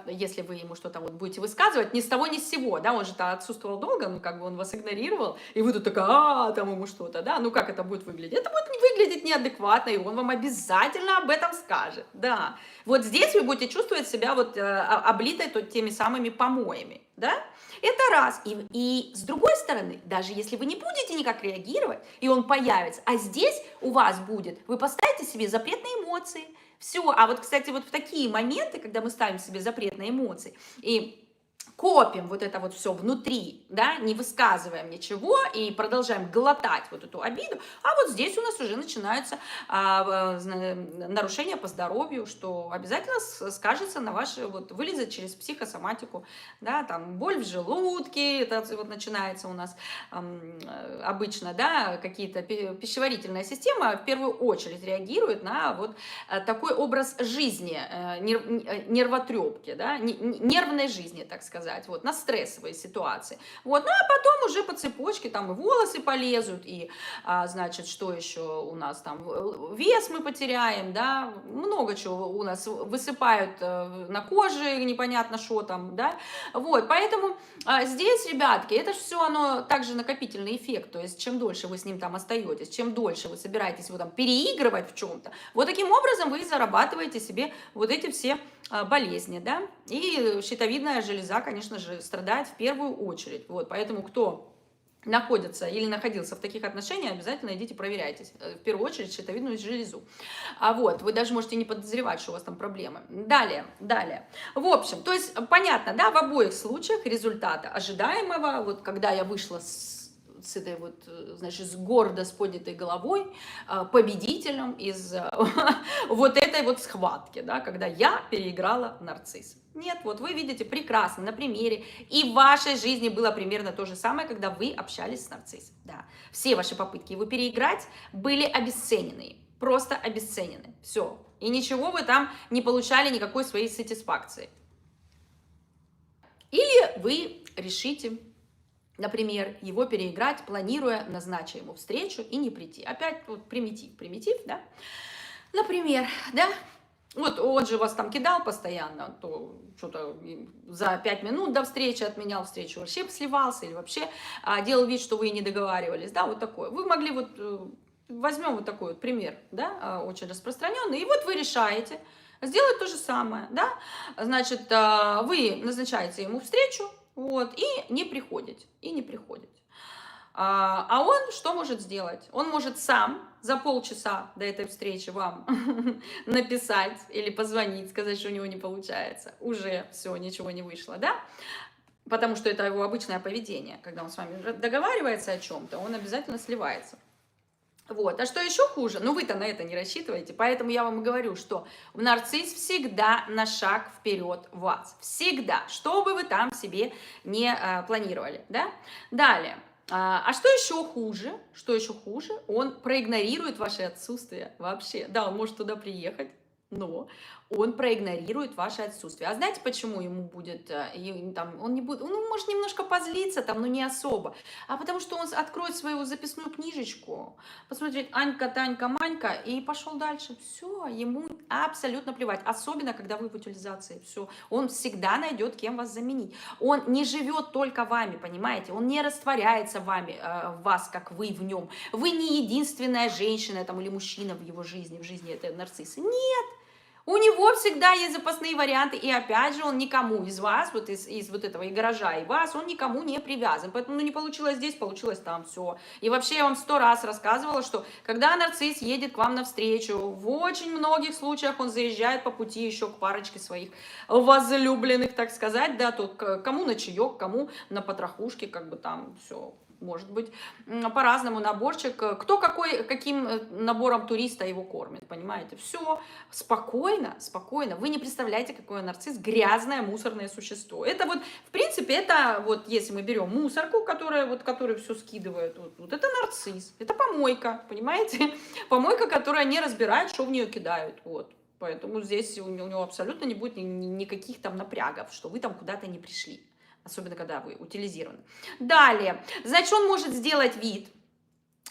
если вы ему что-то вот будете высказывать, ни с того, ни с сего, да, он же-то отсутствовал долго, ну, как бы он вас игнорировал, и вы тут такая, там ему что-то, да, ну, как это будет выглядеть? Это будет выглядеть неадекватно, и он вам обязательно об этом скажет, да. Вот здесь вы будете чувствовать себя вот облитой теми самыми помоями, да. Это раз. И с другой стороны, даже если вы не будете никак реагировать, и он появится, а здесь у вас будет, вы поставите себе запретные эмоции, все. А вот, кстати, вот в такие моменты, когда мы ставим себе запрет на эмоции и копим вот это вот все внутри, да, не высказываем ничего и продолжаем глотать вот эту обиду, а вот здесь у нас уже начинается нарушение по здоровью, что обязательно скажется на ваше, вот, вылезет через психосоматику, да, там, боль в желудке, это вот начинается у нас обычно, да, какие-то пищеварительная система в первую очередь реагирует на вот такой образ жизни, нервотрепки, да, нервной жизни, так сказать, вот, на стрессовые ситуации. Вот, ну, а потом уже по цепочке там и волосы полезут, и, значит, что еще у нас там, вес мы потеряем, да, много чего у нас высыпают на коже, непонятно что там, да, вот, поэтому здесь, ребятки, это же все, оно также накопительный эффект, то есть чем дольше вы с ним там остаетесь, чем дольше вы собираетесь его там переигрывать в чем-то, вот таким образом вы зарабатываете себе вот эти все болезни, да, и щитовидная железа, конечно же, страдает в первую очередь, вот, поэтому кто находится или находился в таких отношениях, обязательно идите проверяйтесь, в первую очередь щитовидную железу, вот, вы даже можете не подозревать, что у вас там проблемы. Далее, в общем, то есть понятно, да, в обоих случаях результата ожидаемого, вот, когда я вышла с этой вот, значит, с гордо с поднятой головой, победителем из вот этой вот схватки, да, когда я переиграла нарцисса. Нет, вот вы видите прекрасно на примере, и в вашей жизни было примерно то же самое, когда вы общались с нарциссом. Да. Все ваши попытки его переиграть были обесценены, просто обесценены. Все. И ничего вы там не получали, никакой своей сатисфакции. Или вы решите, например, его переиграть, планируя, назнача ему встречу и не прийти. Опять вот примитив, да? Например, да? Вот он же вас там кидал постоянно, то что-то за 5 минут до встречи отменял встречу, вообще сливался или вообще делал вид, что вы и не договаривались, да, вот такое. Вы могли вот, возьмем вот такой вот пример, да, очень распространенный, и вот вы решаете сделать то же самое, да, значит, вы назначаете ему встречу, вот, и не приходите. А он что может сделать? Он может сам за полчаса до этой встречи вам написать или позвонить, сказать, что у него не получается. Уже все, ничего не вышло, да? Потому что это его обычное поведение. Когда он с вами договаривается о чем-то, он обязательно сливается. Вот. А что еще хуже? Ну, вы-то на это не рассчитываете, поэтому я вам и говорю, что нарцисс всегда на шаг вперед вас. Всегда. Что бы вы там себе не планировали, да? Далее. А что еще хуже? Он проигнорирует ваше отсутствие вообще. Да, он может туда приехать, но он проигнорирует ваше отсутствие. А знаете, почему ему будет, там, он не будет, он может немножко позлиться, там, но не особо, а потому что он откроет свою записную книжечку, посмотрит Анька, Танька, Манька и пошел дальше. Все, ему абсолютно плевать, особенно когда вы в утилизации. Все, он всегда найдет, кем вас заменить. Он не живет только вами, понимаете? Он не растворяется в вас, как вы в нем. Вы не единственная женщина там, или мужчина в его жизни, в жизни этого нарцисса. Нет. У него всегда есть запасные варианты, и опять же, он никому из вас, вот из вот этого и гаража, и вас, он никому не привязан. Поэтому, ну, не получилось здесь, получилось там, все. И вообще, я вам 100 раз рассказывала, что когда нарцисс едет к вам навстречу, в очень многих случаях он заезжает по пути еще к парочке своих возлюбленных, так сказать, да, то кому на чаек, кому на потрохушке, как бы там все может быть по-разному наборчик. Кто каким набором туриста его кормит, понимаете? Все спокойно, спокойно. Вы не представляете, какой нарцисс грязное мусорное существо. Это вот, в принципе, это вот, если мы берем мусорку, которая все скидывает, вот это нарцисс, это помойка, понимаете? Помойка, которая не разбирает, что в нее кидают, вот. Поэтому здесь у него абсолютно не будет никаких там напрягов, что вы там куда-то не пришли. Особенно, когда вы утилизированы. Далее, значит, он может сделать вид,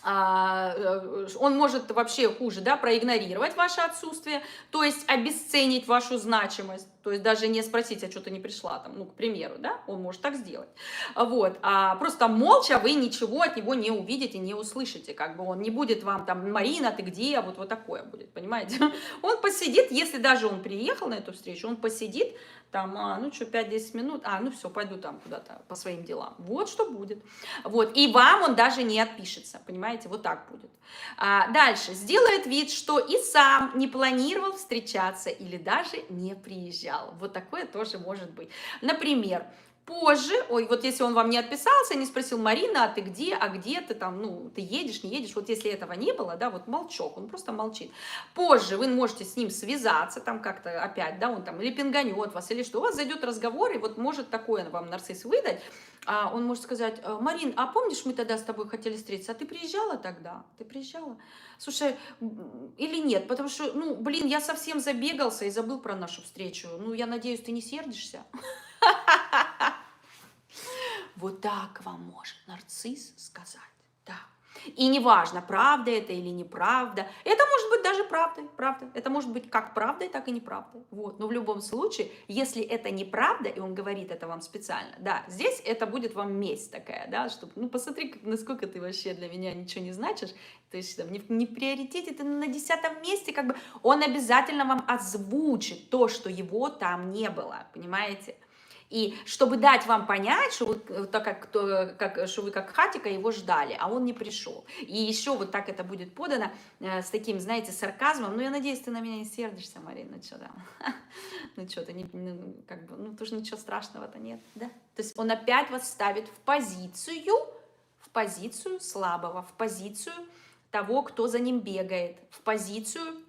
он может вообще хуже, да, проигнорировать ваше отсутствие, то есть обесценить вашу значимость, то есть даже не спросить, а что ты не пришла, там, ну, к примеру, да, он может так сделать, вот, просто молча вы ничего от него не увидите, не услышите, как бы он не будет вам там, Марина, ты где, вот такое будет, понимаете, он посидит, если даже он приехал на эту встречу, он посидит, там, ну что, 5-10 минут, ну все, пойду там куда-то по своим делам. Вот что будет. Вот, и вам он даже не отпишется, понимаете, вот так будет. Дальше, сделает вид, что и сам не планировал встречаться или даже не приезжал. Вот такое тоже может быть. Например, позже, вот если он вам не отписался, не спросил, Марина, а где ты там, ну, ты едешь, не едешь, вот если этого не было, да, вот молчок, он просто молчит. Позже вы можете с ним связаться, там как-то опять, да, он там или пинганет вас, или что, у вас зайдет разговор, и вот может такое вам нарцисс выдать, он может сказать, Марин, а помнишь, мы тогда с тобой хотели встретиться, а ты приезжала тогда? Ты приезжала? Слушай, или нет, потому что, ну, блин, я совсем забегался и забыл про нашу встречу, ну, я надеюсь, ты не сердишься? Вот так вам может нарцисс сказать, да. И неважно, правда это или неправда, это может быть даже правда. Это может быть как правдой, так и неправдой. Вот. Но в любом случае, если это неправда, и он говорит это вам специально, да, здесь это будет вам месть такая, да, чтобы, ну, посмотри, насколько ты вообще для меня ничего не значишь, то есть там, не в приоритете, ты на 10-м месте, как бы, он обязательно вам озвучит то, что его там не было, понимаете? И чтобы дать вам понять, что, что вы как хатика его ждали, а он не пришел. И еще вот так это будет подано с таким, знаете, сарказмом. Ну, я надеюсь, ты на меня не сердишься, Марина, ну что там? Ну что, ты как бы, ну тоже ничего страшного-то нет, да? То есть он опять вас ставит в позицию слабого, в позицию того, кто за ним бегает, в позицию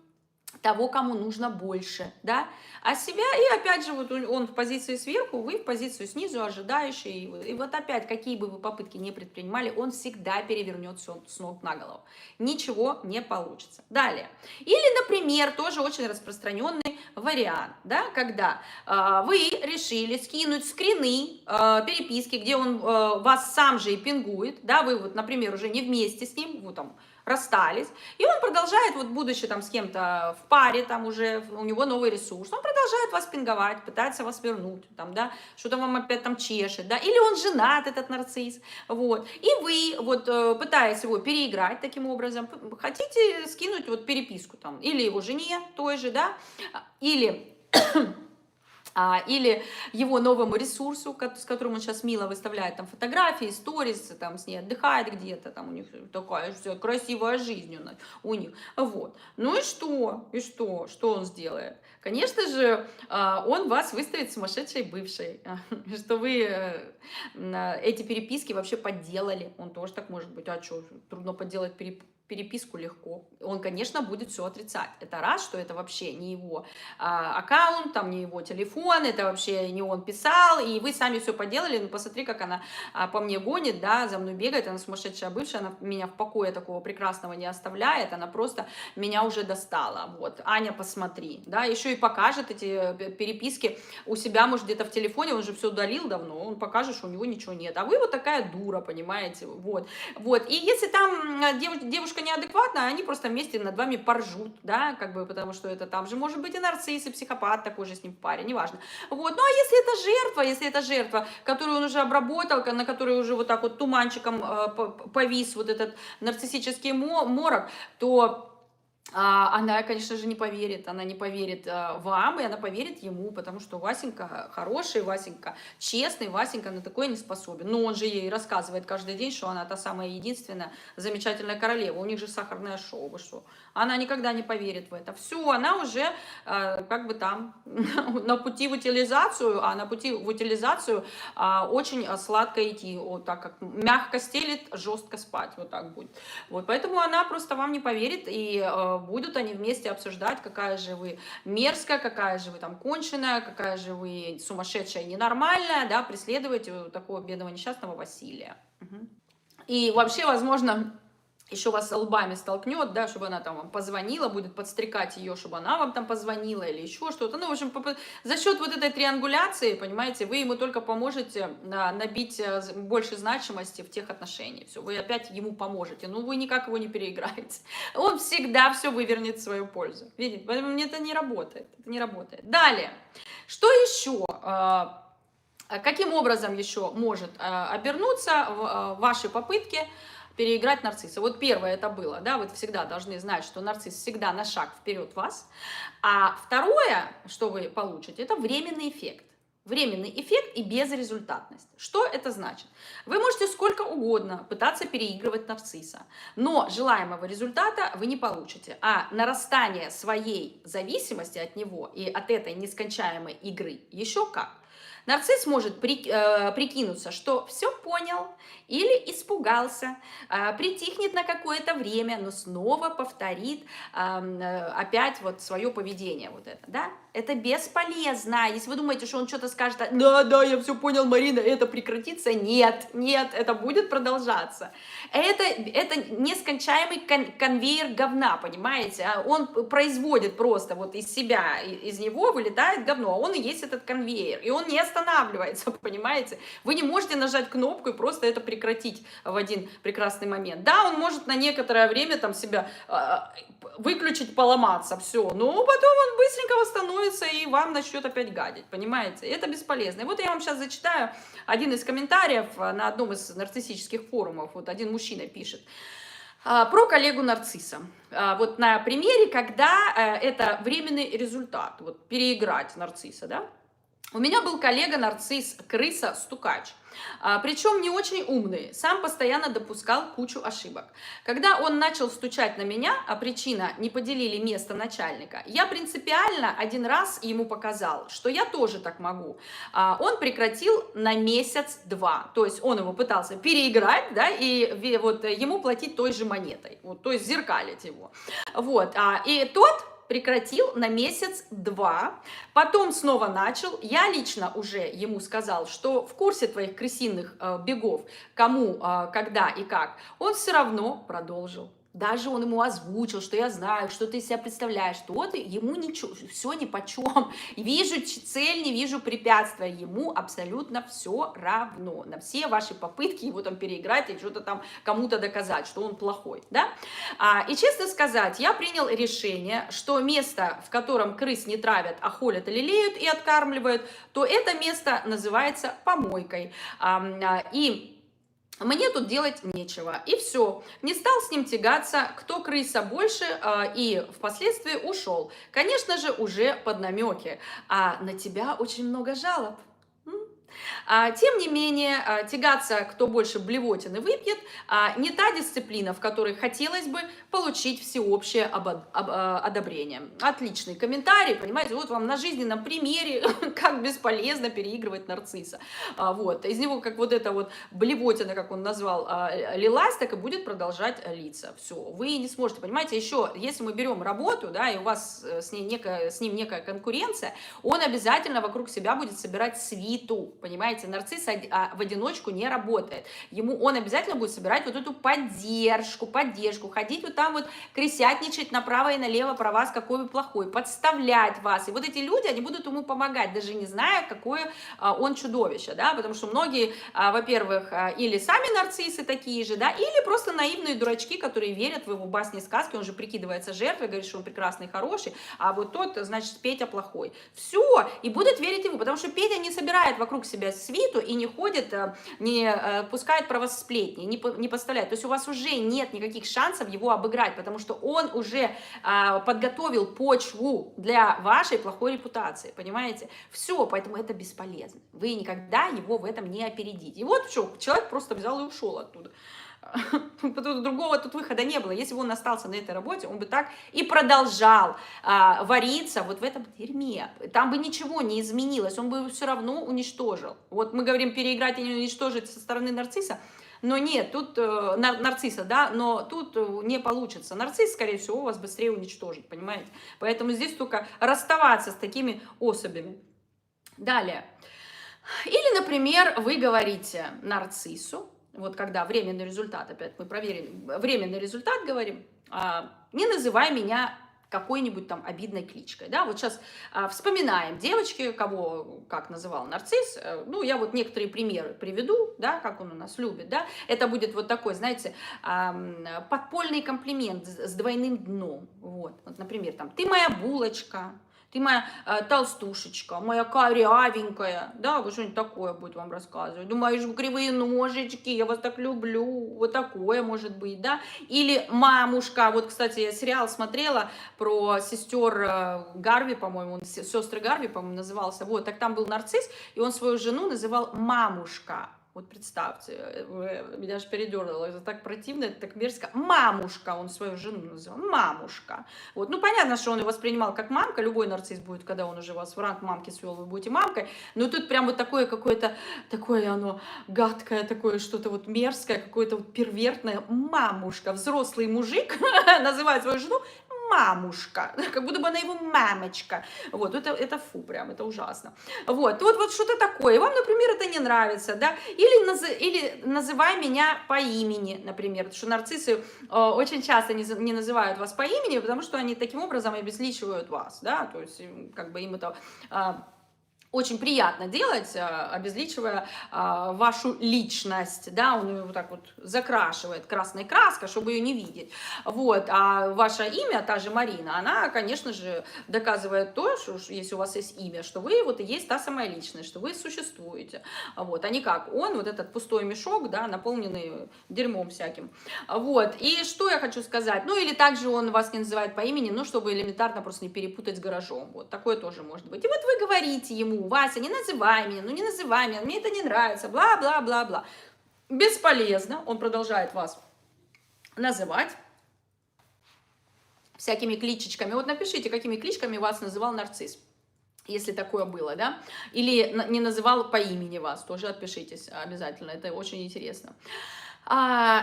того, кому нужно больше, да, а себя, и опять же, вот он в позиции сверху, вы в позицию снизу, ожидающий, и вот опять, какие бы вы попытки не предпринимали, он всегда перевернет все с ног на голову, ничего не получится. Далее, или, например, тоже очень распространенный вариант, да, когда вы решили скинуть скрины переписки, где он вас сам же и пингует, да, вы вот, например, уже не вместе с ним, вот там, расстались, и он продолжает, вот будучи там с кем-то в паре, там уже у него новый ресурс, он продолжает вас пинговать, пытается вас вернуть, там, да, что-то вам опять там чешет, да, или он женат, этот нарцисс, вот, и вы вот пытаетесь его переиграть таким образом, хотите скинуть вот переписку там, или его жене той же, да, или его новому ресурсу, с которым он сейчас мило выставляет там фотографии, сторис, там с ней отдыхает где-то, там у них такая вся красивая жизнь у них, вот. Ну и что? Что он сделает? Конечно же, он вас выставит сумасшедшей бывшей, что вы эти переписки вообще подделали, он тоже так может быть, а что, трудно подделать переписку легко. Он, конечно, будет все отрицать. Это раз, что это вообще не его аккаунт, там не его телефон, это вообще не он писал, и вы сами все поделали. Ну, посмотри, как она по мне гонит, да, за мной бегает, она сумасшедшая бывшая, она меня в покое такого прекрасного не оставляет, она просто меня уже достала. Вот, Аня, посмотри, да, еще и покажет эти переписки у себя, может, где-то в телефоне, он же все удалил давно, он покажет, что у него ничего нет. А вы вот такая дура, понимаете, вот. И если там девушка неадекватная, они просто вместе над вами поржут, да, как бы, потому что это там же может быть и нарцисс, и психопат такой же с ним в паре, неважно. Вот, ну а если это жертва, которую он уже обработал, на которой уже вот так вот туманчиком повис вот этот нарциссический морок, то Она, конечно же, не поверит. Она не поверит вам, и она поверит ему, потому что Васенька хороший, Васенька честный, Васенька на такое не способен. Но он же ей рассказывает каждый день, что она та самая единственная замечательная королева. У них же сахарное шоу, вы что? Она никогда не поверит в это. Все, она уже как бы там на пути в утилизацию, а на пути в утилизацию очень сладко идти, вот так как мягко стелит, жестко спать, вот так будет. Вот, поэтому она просто вам не поверит, и будут они вместе обсуждать, какая же вы мерзкая, какая же вы там конченая, какая же вы сумасшедшая, ненормальная, да, преследовать такого бедного несчастного Василия. Мгм. И вообще, возможно, еще вас лбами столкнет, да, чтобы она там вам позвонила, будет подстрекать ее, чтобы она вам там позвонила или еще что-то. Ну, в общем, за счет вот этой триангуляции, понимаете, вы ему только поможете набить больше значимости в тех отношениях. Все, вы опять ему поможете, но вы никак его не переиграете. Он всегда все вывернет в свою пользу. Видите, поэтому это не работает, это не работает. Далее, что еще? Каким образом еще может обернуться ваши попытки переиграть нарцисса? Вот первое это было, да, вы всегда должны знать, что нарцисс всегда на шаг вперед вас. А второе, что вы получите, это временный эффект. Временный эффект и безрезультатность. Что это значит? Вы можете сколько угодно пытаться переигрывать нарцисса, но желаемого результата вы не получите. А нарастание своей зависимости от него и от этой нескончаемой игры еще как. Нарцисс может прикинуться, что все понял или испугался, притихнет на какое-то время, но снова повторит опять вот свое поведение. Вот это, да? Это бесполезно. Если вы думаете, что он что-то скажет, да, я все понял, Марина, это прекратится, нет, это будет продолжаться. Это нескончаемый конвейер говна, понимаете? Он производит просто вот из себя, из него вылетает говно, а он и есть этот конвейер, и он не останавливается, понимаете? Вы не можете нажать кнопку и просто это прекратить в один прекрасный момент. Да, он может на некоторое время там себя выключить, поломаться, все, но потом он быстренько восстановится и вам начнет опять гадить, понимаете? Это бесполезно. И вот я вам сейчас зачитаю один из комментариев на одном из нарциссических форумов. Вот один мужчина пишет про коллегу нарцисса. Вот на примере, когда это временный результат, вот переиграть нарцисса, да? У меня был коллега-нарцисс, крыса-стукач, причем не очень умный, сам постоянно допускал кучу ошибок. Когда он начал стучать на меня, а причина не поделили место начальника, я принципиально один раз ему показал, что я тоже так могу. Он прекратил на месяц-два, то есть он его пытался переиграть, да, и вот ему платить той же монетой, вот, то есть зеркалить его. Вот, и тот прекратил на месяц-два, потом снова начал. Я лично уже ему сказал, что в курсе твоих крысиных бегов, кому, когда и как, он все равно продолжил. Даже он ему озвучил, что я знаю, что ты из себя представляешь, что ты, ему ничего, все нипочем. Вижу цель, не вижу препятствия, ему абсолютно все равно. На все ваши попытки его там переиграть и что-то там кому-то доказать, что он плохой, да? И честно сказать, я принял решение, что место, в котором крыс не травят, а холят, лелеют и откармливают, то это место называется помойкой. И мне тут делать нечего. И все. Не стал с ним тягаться, кто крыса больше, и впоследствии ушел. Конечно же, уже под намеки. А на тебя очень много жалоб. Тем не менее, тягаться, кто больше блевотины выпьет, не та дисциплина, в которой хотелось бы получить всеобщее одобрение. Отличный комментарий, понимаете, вот вам на жизненном примере, как бесполезно переигрывать нарцисса. Вот, из него как вот эта вот блевотина, как он назвал, лилась, так и будет продолжать литься. Все, вы не сможете, понимаете, еще, если мы берем работу, да, и у вас с ним некая конкуренция, он обязательно вокруг себя будет собирать свиту, понимаете, нарцисс в одиночку не работает. Он обязательно будет собирать вот эту поддержку, ходить вот там вот крысятничать направо и налево про вас, какой вы плохой, подставлять вас. И вот эти люди, они будут ему помогать, даже не зная, какое он чудовище, да, потому что многие, во-первых, или сами нарциссы такие же, да, или просто наивные дурачки, которые верят в его басни и сказки, он же прикидывается жертвой, говорит, что он прекрасный, хороший, а вот тот, значит, Петя плохой. Все, и будут верить ему, потому что Петя не собирает вокруг себе свиту и не ходит, не пускает про вас сплетни, не поставляет. То есть у вас уже нет никаких шансов его обыграть, потому что он уже подготовил почву для вашей плохой репутации, понимаете? Все, поэтому это бесполезно. Вы никогда его в этом не опередите. И вот что, человек просто взял и ушел оттуда. Другого тут выхода не было. Если бы он остался на этой работе, он бы так и продолжал вариться вот в этом дерьме. Там бы ничего не изменилось, он бы его все равно уничтожил. Вот мы говорим переиграть и не уничтожить со стороны нарцисса, но нет, тут нарцисса, да, но тут не получится. Нарцисс, скорее всего, вас быстрее уничтожит, понимаете? Поэтому здесь только расставаться с такими особями. Далее. Или, например, вы говорите нарциссу, вот когда временный результат, опять мы проверили, временный результат говорим, не называй меня какой-нибудь там обидной кличкой, да, вот сейчас вспоминаем девочки, кого как называл нарцисс, ну, я вот некоторые примеры приведу, да, как он у нас любит, да, это будет вот такой, знаете, подпольный комплимент с двойным дном, вот, например, там, ты моя булочка, ты моя толстушечка, моя корявенькая, да, вот что-нибудь такое будет вам рассказывать. Думаешь, кривые ножички, я вас так люблю, вот такое может быть, да. Или мамушка, вот, кстати, я сериал смотрела про сестер Гарви, по-моему, сестры Гарви, по-моему, назывался, вот, так там был нарцисс, и он свою жену называл мамушка. Вот представьте, меня аж передернуло, это так противно, это так мерзко. Мамушка, он свою жену называл, мамушка. Вот, ну понятно, что он ее воспринимал как мамка, любой нарцисс будет, когда он уже вас в ранг мамки свел, вы будете мамкой, но тут прям вот такое какое-то, такое оно гадкое, такое что-то вот мерзкое, какое-то вот первертное, мамушка, взрослый мужик называет свою жену мамушка, как будто бы она его мамочка. Вот, это фу, прям, это ужасно. Вот, вот что-то такое. И вам, например, это не нравится, да? Или называй меня по имени, например. Потому что нарциссы очень часто не называют вас по имени, потому что они таким образом обезличивают вас, да? То есть, как бы им это... очень приятно делать, обезличивая вашу личность, да, он ее вот так вот закрашивает красной краской, чтобы ее не видеть, вот, а ваше имя, та же Марина, она, конечно же, доказывает то, что если у вас есть имя, что вы вот и есть та самая личность, что вы существуете, вот, а не как он, вот этот пустой мешок, да, наполненный дерьмом всяким, вот, и что я хочу сказать, ну, или также он вас не называет по имени, ну, чтобы элементарно просто не перепутать с гаражом, вот, такое тоже может быть, и вот вы говорите ему, Вася, не называй меня, ну не называй меня, мне это не нравится, бла-бла-бла-бла. Бесполезно, он продолжает вас называть всякими кличечками. Вот напишите, какими кличками вас называл нарцисс, если такое было, да, или не называл по имени вас, тоже отпишитесь обязательно, это очень интересно.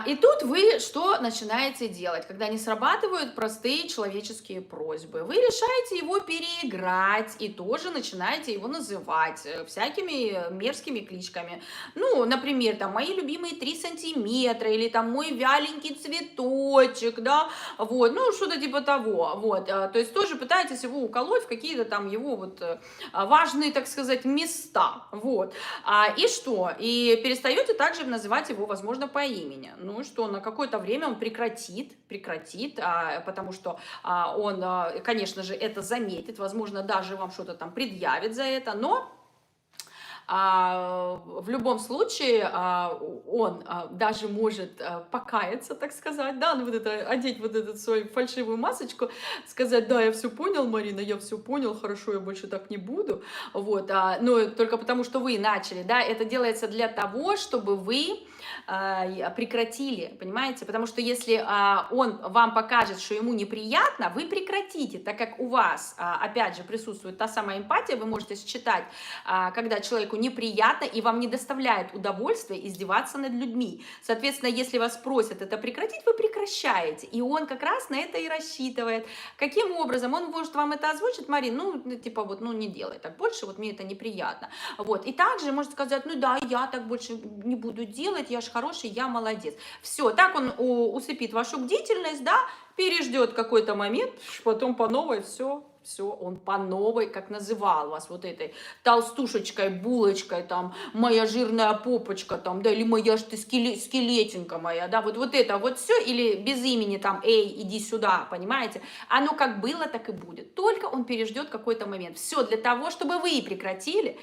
И тут вы что начинаете делать, когда не срабатывают простые человеческие просьбы? Вы решаете его переиграть и тоже начинаете его называть всякими мерзкими кличками. Ну, например, там, мои любимые 3 сантиметра, или там, мой вяленький цветочек, да, вот, ну, что-то типа того, вот. То есть тоже пытаетесь его уколоть в какие-то там его вот важные, так сказать, места, вот. И что? И перестаете также называть его, возможно, по имени. Ну что, на какое-то время он прекратит, потому что он, конечно же, это заметит, возможно, даже вам что-то там предъявит за это, но в любом случае он даже может покаяться, так сказать, да, ну, вот это, одеть вот эту свою фальшивую масочку, сказать, да, я все понял, Марина, я все понял, хорошо, я больше так не буду, вот, но только потому, что вы начали, да, это делается для того, чтобы вы прекратили, понимаете, потому что если он вам покажет, что ему неприятно, вы прекратите, так как у вас, опять же, присутствует та самая эмпатия, вы можете считать, когда человеку неприятно и вам не доставляет удовольствия издеваться над людьми. Соответственно, если вас просят это прекратить, вы прекращаете, и он как раз на это и рассчитывает. Каким образом? Он может вам это озвучить, Марин, ну, типа, вот, ну, не делай так больше, вот мне это неприятно. Вот, и также может сказать, ну, да, я так больше не буду делать, я же хороший, я молодец. Все, так он усыпит вашу бдительность, да, переждет какой-то момент, потом по новой все все, он по новой, как называл вас вот этой толстушечкой, булочкой, там, моя жирная попочка, там, да, или моя ж ты скелетинка моя, да, вот это вот все, или без имени, там, эй, иди сюда, понимаете? Оно как было, так и будет. Только он переждет какой-то момент. Все для того, чтобы вы прекратили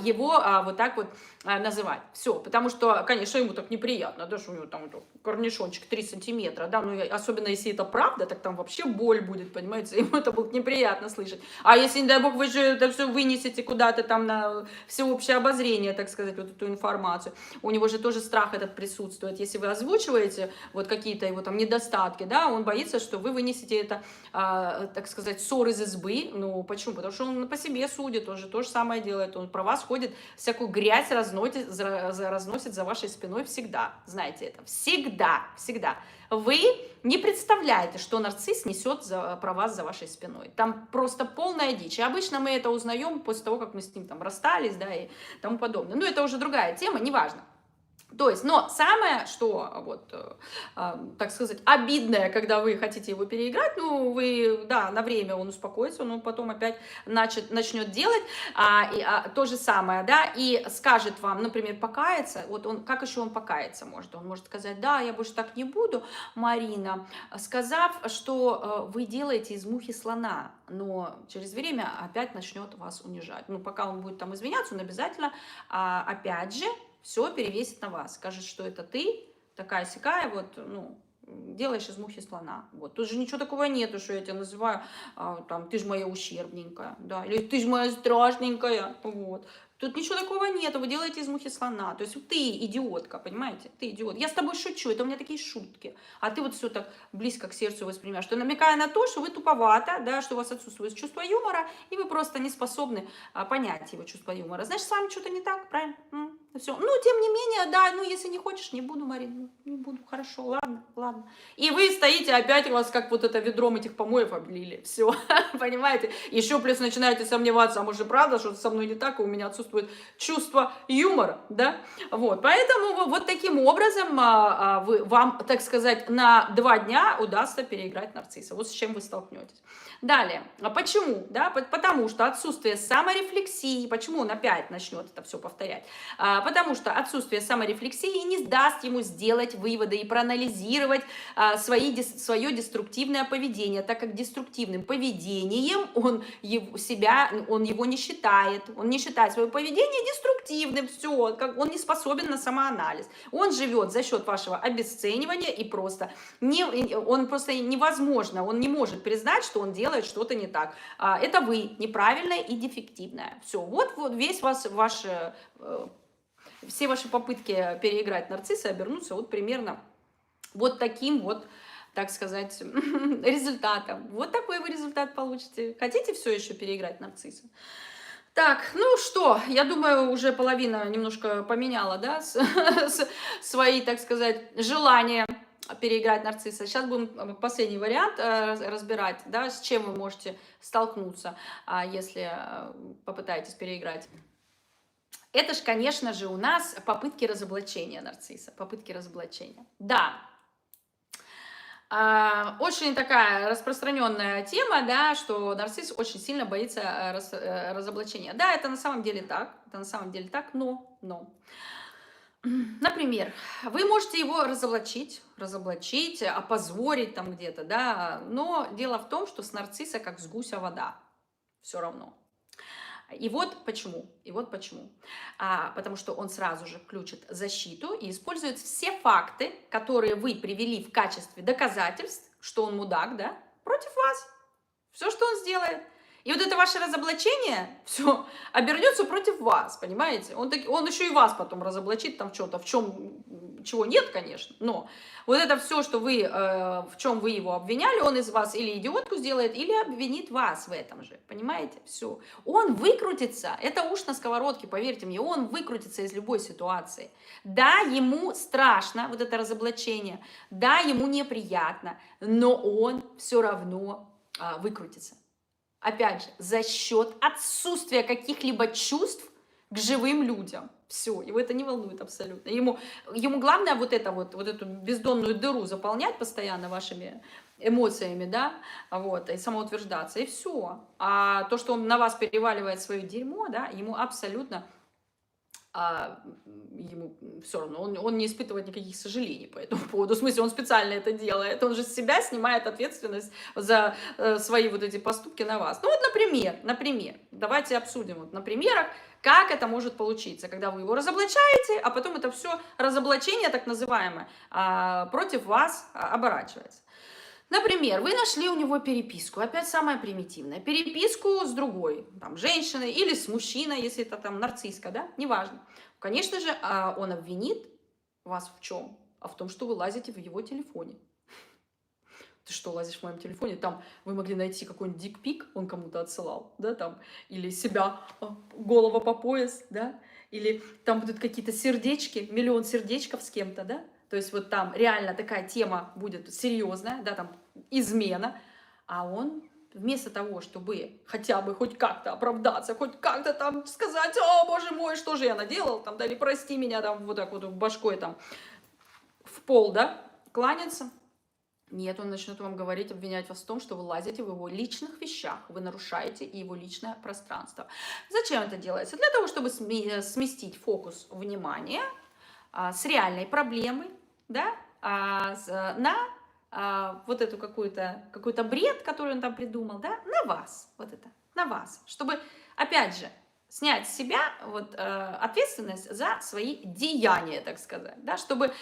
его вот так вот называть. Все, потому что, конечно, ему так неприятно, да, что у него там вот, корнишончик 3 сантиметра, да, ну, особенно если это правда, так там вообще боль будет, понимаете, ему это будет неприятно слышать. А если, не дай бог, вы же это все вынесете куда-то там на всеобщее обозрение, так сказать, вот эту информацию, у него же тоже страх этот присутствует. Если вы озвучиваете вот какие-то его там недостатки, да, он боится, что вы вынесете это, так сказать, ссор из избы. Ну, почему? Потому что он по себе судит, он же то же самое делает, он про вас ходит, всякую грязь разносит за вашей спиной всегда, знаете это, всегда, всегда. Вы не представляете, что нарцисс несет про вас за вашей спиной. Там просто полная дичь. И обычно мы это узнаем после того, как мы с ним там расстались, да, и тому подобное. Но это уже другая тема, неважно. То есть, но самое, что, вот, так сказать, обидное, когда вы хотите его переиграть, ну, вы, да, на время он успокоится, но потом опять начнет делать то же самое, да, и скажет вам, например, покаяться, вот он, как еще он покаяться может? Он может сказать, да, я больше так не буду, Марина, сказав, что вы делаете из мухи слона, но через время опять начнет вас унижать. Ну, пока он будет там извиняться, он обязательно, опять же, все перевесит на вас, скажет, что это ты, такая-сякая, вот, ну, делаешь из мухи слона. Вот. Тут же ничего такого нету, что я тебя называю, там, ты же моя ущербненькая, да, или ты же моя страшненькая, вот. Тут ничего такого нету, вы делаете из мухи слона. То есть ты идиотка, понимаете? Ты идиот. Я с тобой шучу, это у меня такие шутки. А ты вот все так близко к сердцу воспринимаешь. Что намекая на то, что вы туповато, да, что у вас отсутствует чувство юмора, и вы просто не способны понять его чувство юмора. Значит, с вами что-то не так, правильно? Все. Ну, тем не менее, да, ну, если не хочешь, не буду, Марин, ну, не буду, хорошо, ладно, ладно. И вы стоите, опять вас как вот это ведром этих помоев облили, все, понимаете? Еще плюс начинаете сомневаться, а может, правда, что со мной не так, и у меня отсутствует чувство юмора, да? Вот, поэтому вот таким образом вам, так сказать, на 2 дня удастся переиграть нарцисса. Вот с чем вы столкнетесь. Далее, почему? Да? Потому что отсутствие саморефлексии, почему он опять начнет это все повторять? Потому что отсутствие саморефлексии не даст ему сделать выводы и проанализировать свое деструктивное поведение, так как деструктивным поведением он его не считает, он не считает свое поведение деструктивным, все, он не способен на самоанализ, он живет за счет вашего обесценивания и он просто невозможно, он не может признать, что он делает что-то не так. Это вы неправильное и дефективное. Все, вот весь все ваши попытки переиграть нарцисса обернутся вот примерно вот таким вот, так сказать, результатом. Вот такой вы результат получите. Хотите все еще переиграть нарцисса? Так, ну что, я думаю, уже половина немножко поменяла, да, свои, так сказать, желания переиграть нарцисса. Сейчас будем последний вариант разбирать, да, с чем вы можете столкнуться, если попытаетесь переиграть. Это ж, конечно же, у нас попытки разоблачения нарцисса, попытки разоблачения. Да, очень такая распространенная тема, да, что нарцисс очень сильно боится разоблачения. Да, это на самом деле так, но. Например, вы можете его разоблачить, опозорить там где-то, да, но дело в том, что с нарцисса как с гуся вода, все равно. И вот почему. Потому что он сразу же включит защиту и использует все факты, которые вы привели в качестве доказательств, что он мудак, да, против вас. Все, что он сделает. И вот это ваше разоблачение, все, обернется против вас, понимаете? Он еще и вас потом разоблачит там что-то, в чем, чего нет, конечно, но вот это все, что в чем вы его обвиняли, он из вас или идиотку сделает, или обвинит вас в этом же, понимаете? Все. Он выкрутится, это уж на сковородке, поверьте мне, он выкрутится из любой ситуации. Да, ему страшно, вот это разоблачение, да, ему неприятно, но он все равно выкрутится. Опять же, за счет отсутствия каких-либо чувств к живым людям. Все, его это не волнует абсолютно. Ему главное вот эту бездонную дыру заполнять постоянно вашими эмоциями, да, вот, и самоутверждаться, и все. А то, что он на вас переваливает свое дерьмо, да, ему абсолютно ему все равно, он не испытывает никаких сожалений по этому поводу. В смысле, он специально это делает. Он же с себя снимает ответственность за свои вот эти поступки на вас. Ну вот, например, давайте обсудим вот на примерах, как это может получиться, когда вы его разоблачаете, а потом это все разоблачение, так называемое, против вас оборачивается. Например, вы нашли у него переписку, опять самое примитивное, переписку с другой, там, женщиной или с мужчиной, если это там нарцисска, да, неважно. Конечно же, он обвинит вас в чем? А в том, что вы лазите в его телефоне. Ты что, лазишь в моем телефоне? Там вы могли найти какой-нибудь дикпик, он кому-то отсылал, да, там, или себя, голова по пояс, да, или там будут какие-то сердечки, миллион сердечков с кем-то, да, то есть вот там реально такая тема будет серьезная, да, там измена, а он вместо того, чтобы хотя бы хоть как-то оправдаться, хоть как-то там сказать, о, боже мой, что же я наделал, там, да, или прости меня, там, вот так вот башкой там в пол, да, кланяться. Нет, он начнет вам говорить, обвинять вас в том, что вы лазите в его личных вещах, вы нарушаете его личное пространство. Зачем это делается? Для того, чтобы сместить фокус внимания с реальной проблемой, да, на вот эту какой-то бред, который он там придумал, да, на вас, вот это, на вас, чтобы, опять же, снять с себя вот, ответственность за свои деяния, так сказать, да, чтобы,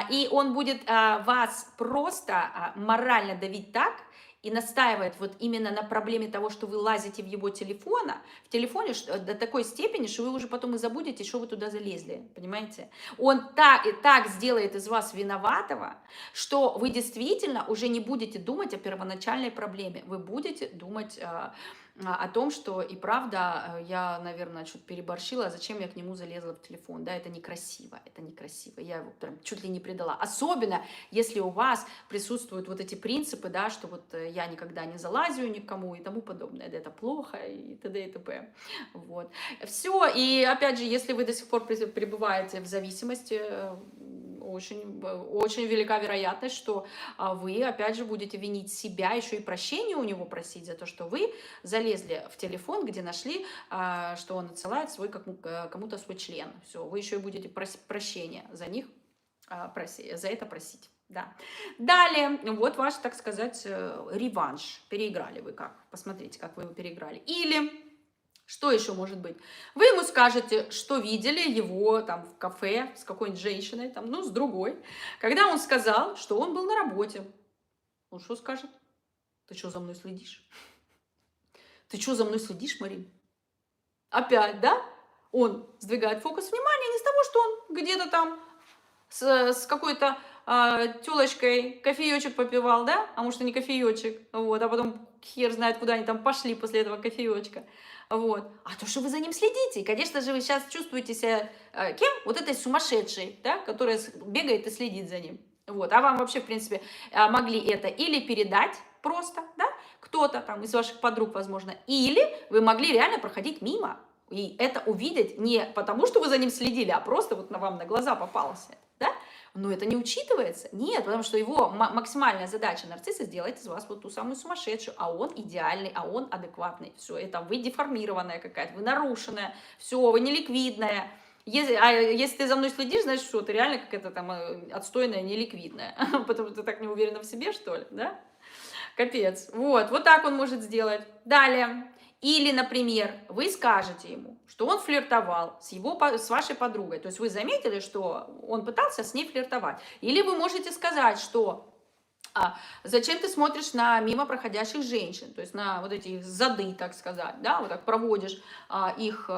и он будет вас просто морально давить так, и настаивает вот именно на проблеме того, что вы лазите в его в телефоне до такой степени, что вы уже потом и забудете, что вы туда залезли, понимаете? Он так сделает из вас виноватого, что вы действительно уже не будете думать о первоначальной проблеме, вы будете думать о том, что и правда я, наверное, что-то переборщила, зачем я к нему залезла в телефон, да, это некрасиво, я его прям чуть ли не предала, особенно если у вас присутствуют вот эти принципы, да, что вот я никогда не залазю никому и тому подобное, да, это плохо и т.д. и т.п. Вот. Все, и опять же, если вы до сих пор пребываете в зависимости, очень, очень велика вероятность, что вы, опять же, будете винить себя, еще и прощения у него просить за то, что вы залезли в телефон, где нашли, что он отсылает кому-то свой член. Все, вы еще и будете прощения за них, за это просить. Да. Далее, вот ваш, так сказать, реванш. Переиграли вы как? Посмотрите, как вы его переиграли. Или... Что еще может быть? Вы ему скажете, что видели его там в кафе с какой-нибудь женщиной, там, ну, с другой. Когда он сказал, что он был на работе. Он что скажет? Ты что за мной следишь? Ты что за мной следишь, Марин? Опять, да? Он сдвигает фокус внимания не с того, что он где-то там с какой-то тёлочкой кофеечек попивал, да? А может, и не кофеечек. Вот, а потом хер знает, куда они там пошли после этого кофеечка. Вот. А то, что вы за ним следите. И, конечно же, вы сейчас чувствуете себя кем? Вот этой сумасшедшей, да? Которая бегает и следит за ним. Вот. А вам вообще, в принципе, могли это или передать просто, да? Кто-то там из ваших подруг, возможно. Или вы могли реально проходить мимо. И это увидеть не потому, что вы за ним следили, а просто вот вам на глаза попалось это, да? Но это не учитывается. Нет, потому что его максимальная задача нарцисса сделать из вас вот ту самую сумасшедшую, а он идеальный, а он адекватный. Все, это вы деформированная какая-то, вы нарушенная, все, вы неликвидная. Если ты за мной следишь, значит, что ты реально какая-то там отстойная, неликвидная. Потому что ты так не уверена в себе, что ли, да? Капец. Вот так он может сделать. Далее. Или, например, вы скажете ему, что он флиртовал с вашей подругой. То есть вы заметили, что он пытался с ней флиртовать. Или вы можете сказать, что зачем ты смотришь на мимо проходящих женщин, то есть на вот эти зады, так сказать, да, вот так проводишь их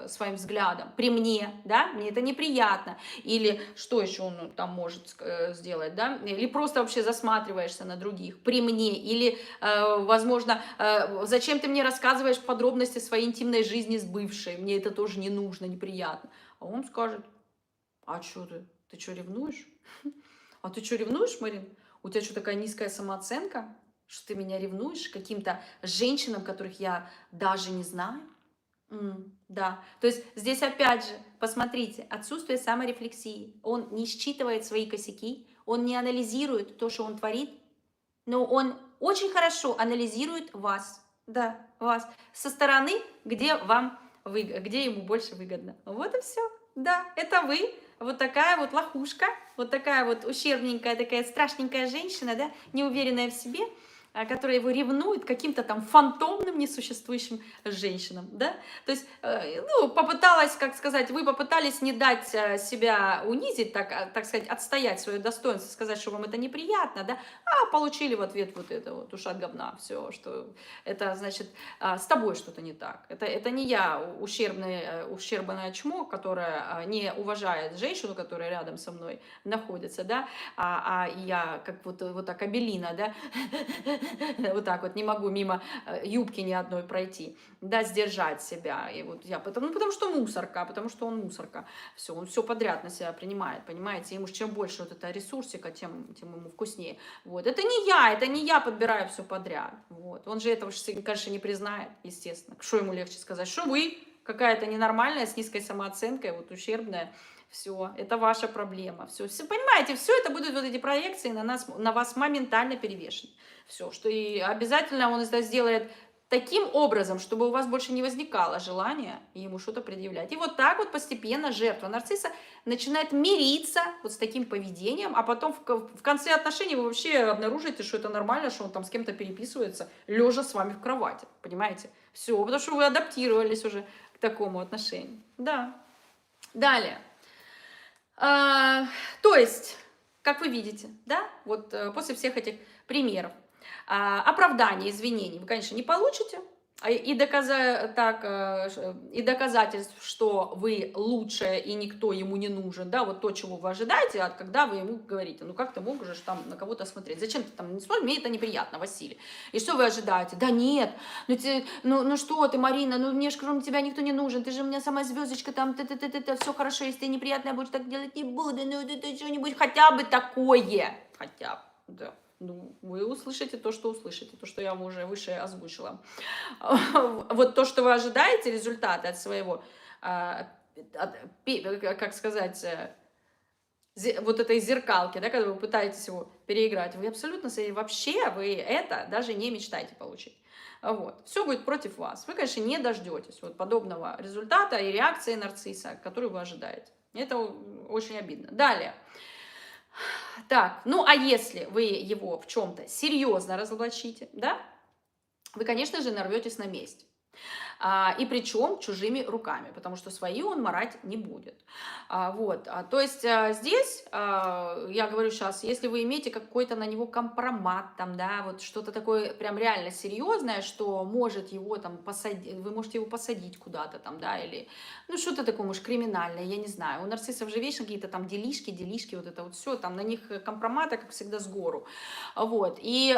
своим взглядом при мне, да, мне это неприятно. Или что еще он там может сделать, да, или просто вообще засматриваешься на других при мне, или, возможно, зачем ты мне рассказываешь подробности своей интимной жизни с бывшей, мне это тоже не нужно, неприятно. А он скажет, а что ты что, ревнуешь? А ты что, ревнуешь, Марин? У тебя что, такая низкая самооценка, что ты меня ревнуешь к каким-то женщинам, которых я даже не знаю? Да, то есть здесь опять же, посмотрите, отсутствие саморефлексии. Он не считывает свои косяки, он не анализирует то, что он творит, но он очень хорошо анализирует вас. Да, вас. Со стороны, где где ему больше выгодно. Вот и все. Да, это вы. Вот такая вот лохушка, вот такая вот ущербненькая, такая страшненькая женщина, да, неуверенная в себе, которая его ревнует к каким-то там фантомным, несуществующим женщинам, да? То есть, ну, попыталась, как сказать, вы попытались не дать себя унизить, так сказать, отстоять свое достоинство, сказать, что вам это неприятно, да? А получили в ответ вот это вот ушат говна, все, что это значит, с тобой что-то не так. Это не я, ущербное чмо, которое не уважает женщину, которая рядом со мной находится, да, а я как вот так Абелина, да, вот так вот не могу мимо юбки ни одной пройти, да, сдержать себя. И вот я потому что мусорка, потому что он мусорка. Все, он все подряд на себя принимает, понимаете? Ему чем больше вот это ресурсика, тем ему вкуснее. Вот. Это не я подбираю все подряд. Вот. Он же этого, конечно, не признает, естественно. Что ему легче сказать? Что вы какая-то ненормальная, с низкой самооценкой, вот ущербная. Все, это ваша проблема. Все, понимаете, все это будут вот эти проекции на вас моментально перевешены. Все, что и обязательно он это сделает таким образом, чтобы у вас больше не возникало желания ему что-то предъявлять. И вот так вот постепенно жертва нарцисса начинает мириться вот с таким поведением, а потом в конце отношений вы вообще обнаружите, что это нормально, что он там с кем-то переписывается, лежа с вами в кровати, понимаете? Все, потому что вы адаптировались уже к такому отношению. Да. Далее. То есть, как вы видите, да, вот после всех этих примеров, оправдания, извинений вы, конечно, не получите, и доказательств, что вы лучшее и никто ему не нужен, да, вот то, чего вы ожидаете, когда вы ему говорите, ну как ты можешь там на кого-то смотреть, зачем ты там не смотришь, мне это неприятно, Василий. И что вы ожидаете? Да нет, ну что ты, Марина, ну мне же кроме тебя никто не нужен, ты же у меня сама звездочка, там, все хорошо, если ты неприятно будешь так делать, не буду, ну это что-нибудь, хотя бы такое, хотя бы, да. Ну, вы услышите то, что услышите, то, что я вам уже выше озвучила. Вот то, что вы ожидаете, результаты от своего, как сказать, вот этой зеркалки, да, когда вы пытаетесь его переиграть, вы абсолютно, вообще вы это даже не мечтаете получить. Вот. Все будет против вас. Вы, конечно, не дождетесь вот подобного результата и реакции нарцисса, которую вы ожидаете. Это очень обидно. Далее. Так, ну а если вы его в чем-то серьезно разоблачите, да, вы, конечно же, нарветесь на месте. И причем чужими руками, потому что свои он марать не будет. Вот. То есть здесь, я говорю сейчас, если вы имеете какой-то на него компромат, там, да, вот что-то такое прям реально серьезное, что может его там посадить, вы можете его посадить куда-то там, да, или, ну, что-то такое, может, криминальное, я не знаю. У нарциссов же вечно какие-то там делишки, вот это вот все, там на них компромата, как всегда, с гору. Вот. И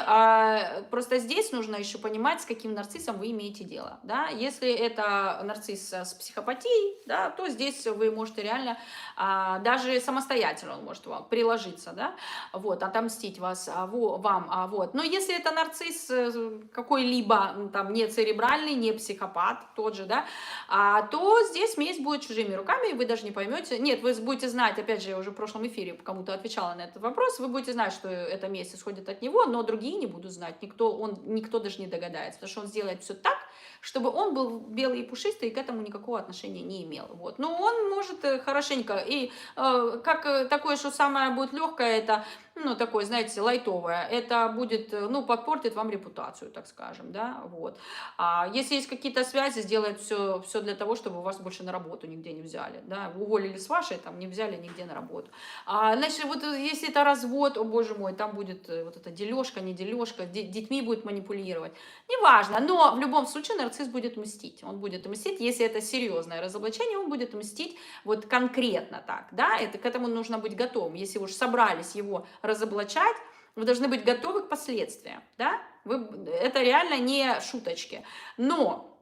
просто здесь нужно еще понимать, с каким нарциссом вы имеете дело, да. Если это нарцисс с психопатией, да, то здесь вы можете реально, даже самостоятельно он может вам приложиться, да, вот, отомстить вам, вот. Но если это нарцисс какой-либо, там, не церебральный, не психопат, тот же, да, то здесь месть будет чужими руками, и вы даже не поймете. Нет, вы будете знать, опять же, я уже в прошлом эфире кому-то отвечала на этот вопрос, вы будете знать, что эта месть исходит от него, но другие не будут знать, никто даже не догадается, потому что он сделает все так, чтобы он был белый и пушистый и к этому никакого отношения не имел. Вот. Но он может хорошенько, и как такое, что самое будет легкое, это, ну, такое, знаете, лайтовое, это будет, ну, подпортит вам репутацию, так скажем, да, вот. А если есть какие-то связи, сделает все для того, чтобы вас больше на работу нигде не взяли, да, уволили с вашей, там, не взяли нигде на работу. Значит, вот если это развод, о боже мой, там будет вот эта дележка, не дележка, детьми будет манипулировать, неважно, но в любом случае нарцисс будет мстить. Он будет мстить, если это серьезное разоблачение, он будет мстить вот конкретно так, да, к этому нужно быть готовым. Если уж собрались его разоблачать, вы должны быть готовы к последствиям, да, это реально не шуточки. Но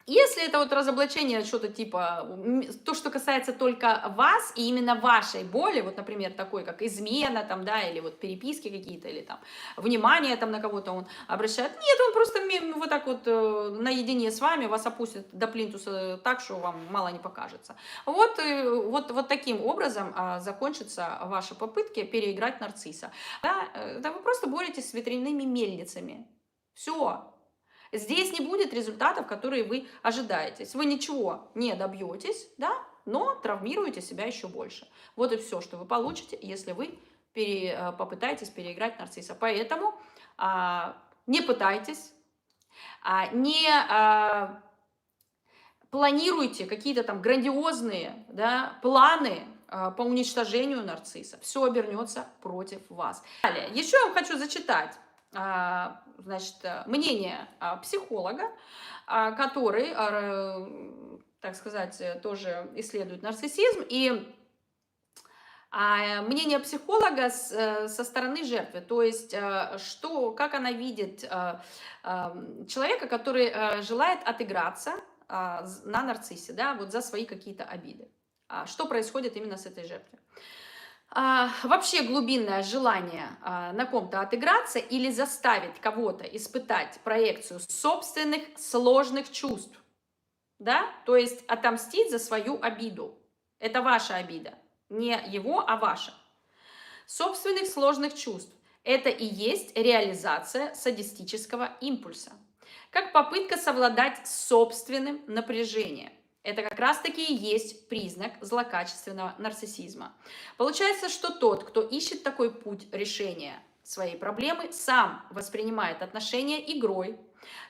Если это вот разоблачение, что-то типа, то, что касается только вас и именно вашей боли, вот, например, такой, как измена, там, да, или вот переписки какие-то, или там внимание там на кого-то он обращает, нет, он просто вот так вот наедине с вами вас опустит до плинтуса так, что вам мало не покажется. Вот, вот таким образом закончатся ваши попытки переиграть нарцисса. Да, да вы просто боретесь с ветряными мельницами. Все. Здесь не будет результатов, которые вы ожидаете. Вы ничего не добьетесь, да, но травмируете себя еще больше. Вот и все, что вы получите, если вы попытаетесь переиграть нарцисса. Поэтому не пытайтесь, не планируйте какие-то там грандиозные, да, планы по уничтожению нарцисса. Все обернется против вас. Далее, еще я вам хочу зачитать значит, мнение психолога, который, так сказать, тоже исследует нарциссизм. И мнение психолога со стороны жертвы, то есть как она видит человека, который желает отыграться на нарциссе, да, вот за свои какие-то обиды. Что происходит именно с этой жертвой? Вообще глубинное желание на ком-то отыграться или заставить кого-то испытать проекцию собственных сложных чувств, да, то есть отомстить за свою обиду. Это ваша обида, не его, а ваша. Собственных сложных чувств. Это и есть реализация садистического импульса. Как попытка совладать с собственным напряжением. Это как раз-таки и есть признак злокачественного нарциссизма. Получается, что тот, кто ищет такой путь решения своей проблемы, сам воспринимает отношения игрой,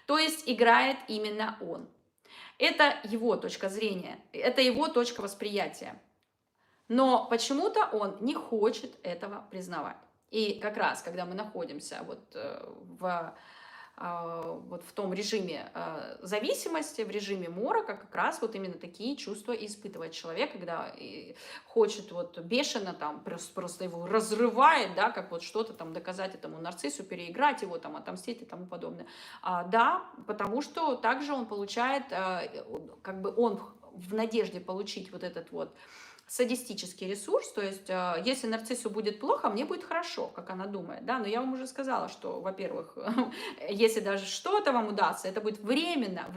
то есть играет именно он. Это его точка зрения, это его точка восприятия. Но почему-то он не хочет этого признавать. И как раз, когда мы находимся вот в том режиме зависимости, в режиме морока, как раз вот именно такие чувства и испытывает человек, когда хочет вот бешено там, просто его разрывает, да, как вот что-то там доказать этому нарциссу, переиграть его, там, отомстить и тому подобное. Да, потому что также он получает, как бы он в надежде получить вот этот вот садистический ресурс, то есть если нарциссу будет плохо, мне будет хорошо, как она думает, да, но я вам уже сказала, что, во-первых, если даже что-то вам удастся, это будет временно,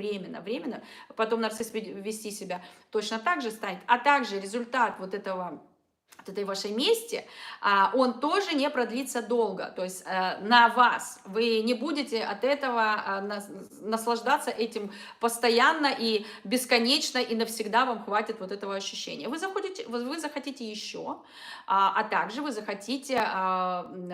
потом нарцисс вести себя точно так же станет, а также результат вот этой вашей мести, он тоже не продлится долго, то есть на вас. Вы не будете от этого наслаждаться этим постоянно и бесконечно, и навсегда вам хватит вот этого ощущения. Вы захотите еще, а также вы захотите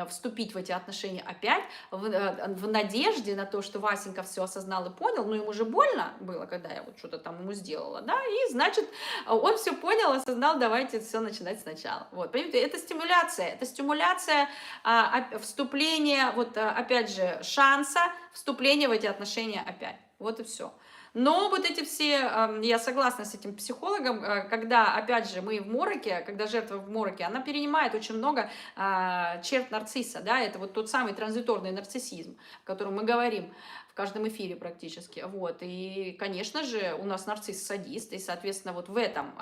вступить в эти отношения опять в надежде на то, что Васенька все осознал и понял, но ему же больно было, когда я вот что-то там ему сделала, да, и значит, он все понял, осознал, давайте все начинать сначала. Вот, понимаете, это стимуляция вступления, вот опять же, шанса вступления в эти отношения опять. Вот и все. Но вот эти все, я согласна с этим психологом, когда, опять же, мы в мороке, когда жертва в мороке, она перенимает очень много черт нарцисса, да, это вот тот самый транзиторный нарциссизм, о котором мы говорим в каждом эфире практически, вот, и, конечно же, у нас нарцисс-садист, и, соответственно, вот в этом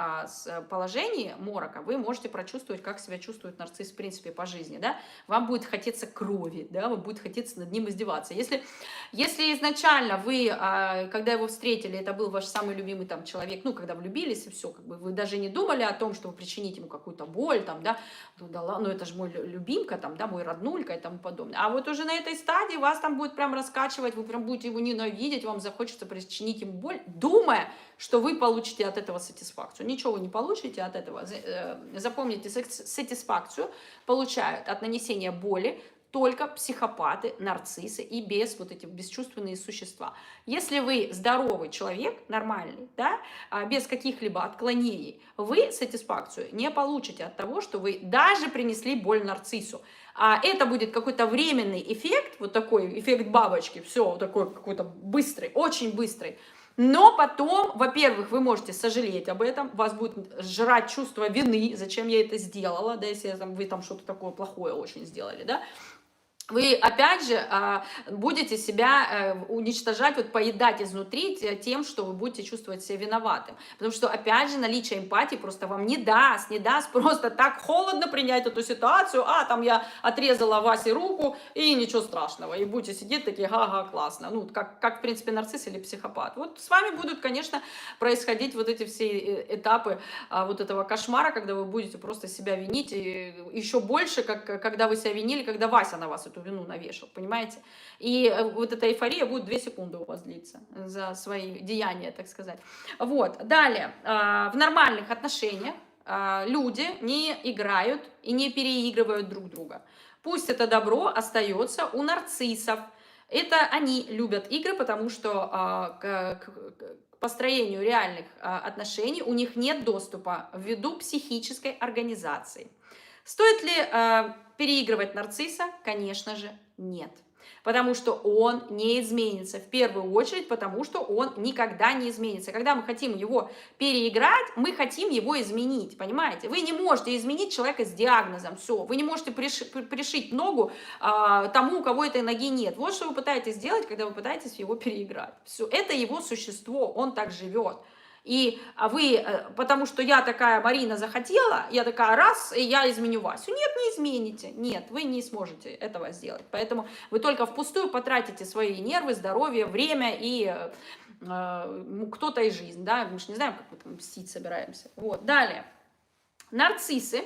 положении морока вы можете прочувствовать, как себя чувствует нарцисс, в принципе, по жизни, да, вам будет хотеться крови, да, вам будет хотеться над ним издеваться. Если изначально вы, когда его встретили, это был ваш самый любимый там человек, ну, когда влюбились, и все, как бы вы даже не думали о том, чтобы причинить ему какую-то боль, там, да, ну, да ладно, ну, это же мой любимка, там, да, мой роднулька и тому подобное. А вот уже на этой стадии вас там будет прям раскачивать, вы прям будете его ненавидеть, вам захочется причинить ему боль, думая, что вы получите от этого сатисфакцию. Ничего вы не получите от этого. Запомните, сатисфакцию получают от нанесения боли только психопаты, нарциссы и вот эти бесчувственные существа. Если вы здоровый человек, нормальный, да, без каких-либо отклонений, вы сатисфакцию не получите от того, что вы даже принесли боль нарциссу. Это будет какой-то временный эффект, вот такой эффект бабочки, все такой какой-то быстрый, очень быстрый. Но потом, во-первых, вы можете сожалеть об этом, вас будет жрать чувство вины, зачем я это сделала, да, если вы там что-то такое плохое очень сделали, да. вы опять же будете себя уничтожать, вот поедать изнутри тем, что вы будете чувствовать себя виноватым. Потому что опять же наличие эмпатии просто вам не даст просто так холодно принять эту ситуацию, там я отрезала Васе руку и ничего страшного, и будете сидеть такие, ага, классно. Ну, как в принципе нарцисс или психопат. Вот с вами будут, конечно, происходить вот эти все этапы вот этого кошмара, когда вы будете просто себя винить, и еще больше, как когда вы себя винили, когда Вася на вас эту вину навешал, понимаете? И вот эта эйфория будет 2 секунды у вас длиться за свои деяния, так сказать. Вот, далее, в нормальных отношениях люди не играют и не переигрывают друг друга. Пусть это добро остается у нарциссов. Это они любят игры, потому что к построению реальных отношений у них нет доступа ввиду психической организации. Стоит ли переигрывать нарцисса? Конечно же, нет. Потому что он не изменится. В первую очередь, потому что он никогда не изменится. Когда мы хотим его переиграть, мы хотим его изменить, понимаете? Вы не можете изменить человека с диагнозом, все. Вы не можете пришить ногу тому, у кого этой ноги нет. Вот что вы пытаетесь сделать, когда вы пытаетесь его переиграть. Все, это его существо, он так живет. И вы, потому что я такая, Марина, захотела, я такая, раз, и я изменю Васю. Нет, не измените. Нет, вы не сможете этого сделать. Поэтому вы только впустую потратите свои нервы, здоровье, время и кто-то и жизнь. Да? Мы же не знаем, как мы там мстить собираемся. Вот. Далее. Нарциссы.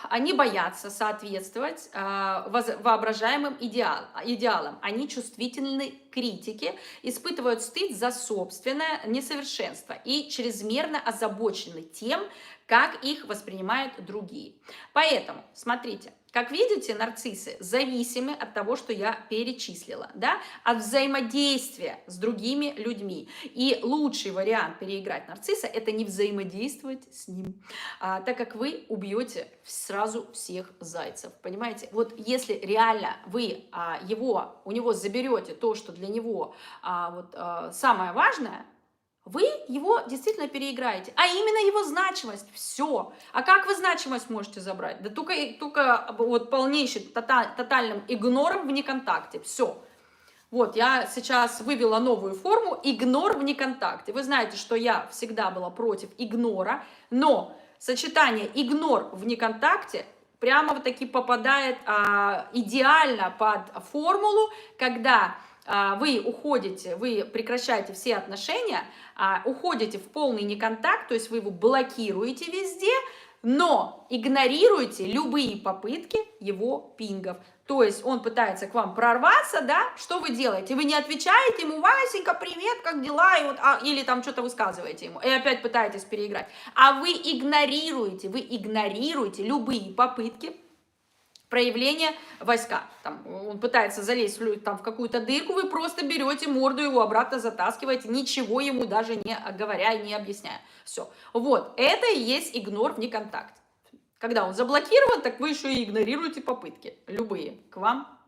Они боятся соответствовать воображаемым идеалам. Они чувствительны к критике, испытывают стыд за собственное несовершенство и чрезмерно озабочены тем, как их воспринимают другие. Поэтому, смотрите, как видите, нарциссы зависимы от того, что я перечислила, да, от взаимодействия с другими людьми. И лучший вариант переиграть нарцисса – это не взаимодействовать с ним, так как вы убьете сразу всех зайцев, понимаете? Вот если реально вы у него заберете то, что для него самое важное, вы его действительно переиграете, а именно его значимость, все. А как вы значимость можете забрать? Да только вот полнейшим, тотальным игнором в неконтакте, все. Вот, я сейчас вывела новую форму игнор в неконтакте. Вы знаете, что я всегда была против игнора, но сочетание игнор в неконтакте прямо вот таки попадает идеально под формулу, когда вы уходите, вы прекращаете все отношения, уходите в полный неконтакт, то есть вы его блокируете везде, но игнорируете любые попытки его пингов. То есть он пытается к вам прорваться, да, что вы делаете? Вы не отвечаете ему, Васенька, привет, как дела? И вот, или там что-то высказываете ему, и опять пытаетесь переиграть. А вы игнорируете любые попытки проявление войска. Там, он пытается залезть в какую-то дырку, вы просто берете морду его обратно затаскиваете, ничего ему даже не говоря и не объясняя. Все. Вот, это и есть игнор в неконтакте. Когда он заблокирован, так вы еще и игнорируете попытки, любые, к вам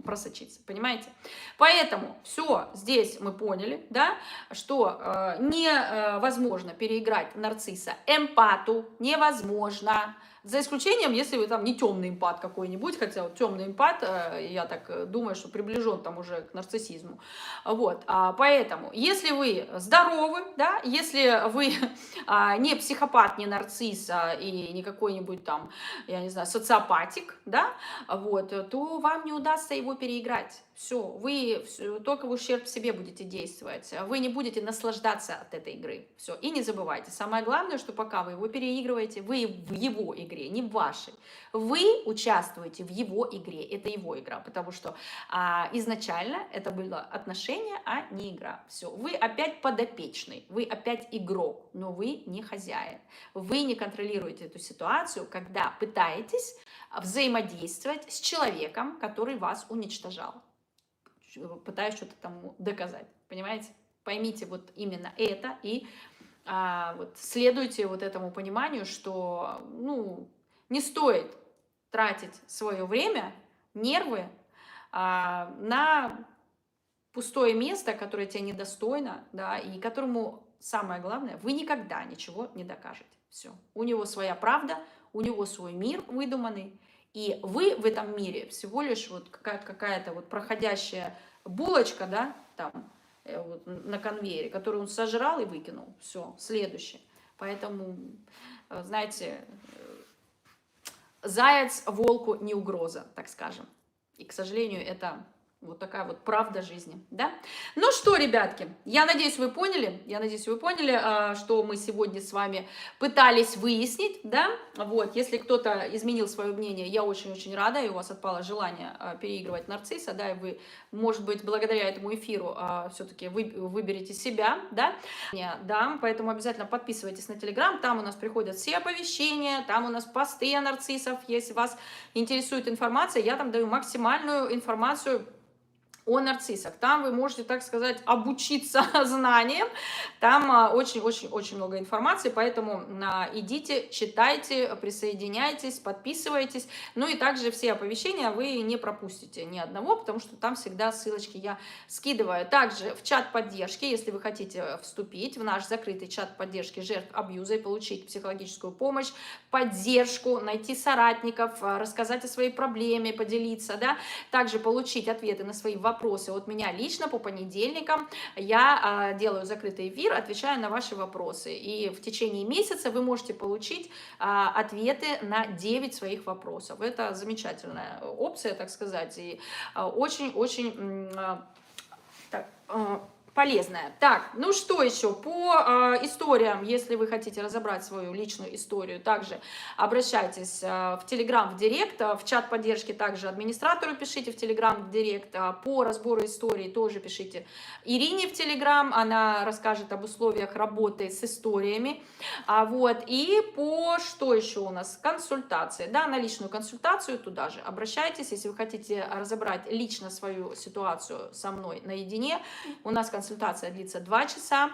просочиться, понимаете? Поэтому все здесь мы поняли, да, что невозможно переиграть нарцисса эмпату, невозможно. За исключением, если вы там не темный эмпат какой-нибудь, хотя вот темный эмпат, я так думаю, что приближен там уже к нарциссизму. Вот, поэтому, если вы здоровы, да, если вы не психопат, не нарцисс, и не какой-нибудь там, я не знаю, социопатик, да, вот, то вам не удастся его переиграть. Все, вы только в ущерб себе будете действовать, вы не будете наслаждаться от этой игры. Все, и не забывайте, самое главное, что пока вы его переигрываете, вы в его игре, не в вашей. Вы участвуете в его игре, это его игра, потому что изначально это было отношение, а не игра. Все, вы опять подопечный, вы опять игрок, но вы не хозяин. Вы не контролируете эту ситуацию, когда пытаетесь взаимодействовать с человеком, который вас уничтожал, пытаясь что-то там доказать, понимаете? Поймите вот именно это и вот следуйте вот этому пониманию, что не стоит тратить свое время, нервы на пустое место, которое тебе недостойно, да, и которому, самое главное, вы никогда ничего не докажете. Все. У него своя правда, у него свой мир выдуманный, И вы в этом мире всего лишь вот какая-то вот проходящая булочка, да, там, вот на конвейере, которую он сожрал и выкинул. Все, следующий. Поэтому, знаете, заяц волку не угроза, так скажем. И, к сожалению, это вот такая вот правда жизни, да? Ну что, ребятки, я надеюсь, вы поняли, что мы сегодня с вами пытались выяснить, да? Вот, если кто-то изменил свое мнение, я очень-очень рада, и у вас отпало желание переигрывать нарцисса, да, и вы, может быть, благодаря этому эфиру все-таки выберете себя, да? Да, поэтому обязательно подписывайтесь на Телеграм, там у нас приходят все оповещения, там у нас посты о нарциссах, если вас интересует информация, я там даю максимальную информацию о нарциссах. Там вы можете, так сказать, обучиться знаниям. Там очень-очень-очень много информации, поэтому идите, читайте, присоединяйтесь, подписывайтесь. Ну и также все оповещения вы не пропустите ни одного, потому что там всегда ссылочки я скидываю. Также в чат поддержки, если вы хотите вступить в наш закрытый чат поддержки жертв абьюза и получить психологическую помощь, поддержку, найти соратников, рассказать о своей проблеме, поделиться, да, также получить ответы на свои вопросы от меня лично по понедельникам. Я делаю закрытый эфир, отвечаю на ваши вопросы. И в течение месяца вы можете получить ответы на 9 своих вопросов. Это замечательная опция, так сказать, и очень-очень полезная. Так, ну что еще? По историям, если вы хотите разобрать свою личную историю, также обращайтесь в Телеграм, в Директ, в чат поддержки также администратору пишите в Телеграм, в Директ. По разбору истории тоже пишите Ирине в Телеграм, она расскажет об условиях работы с историями. Вот, и что еще у нас? Консультации, да, на личную консультацию туда же обращайтесь, если вы хотите разобрать лично свою ситуацию со мной наедине. У нас консультация длится 2 часа,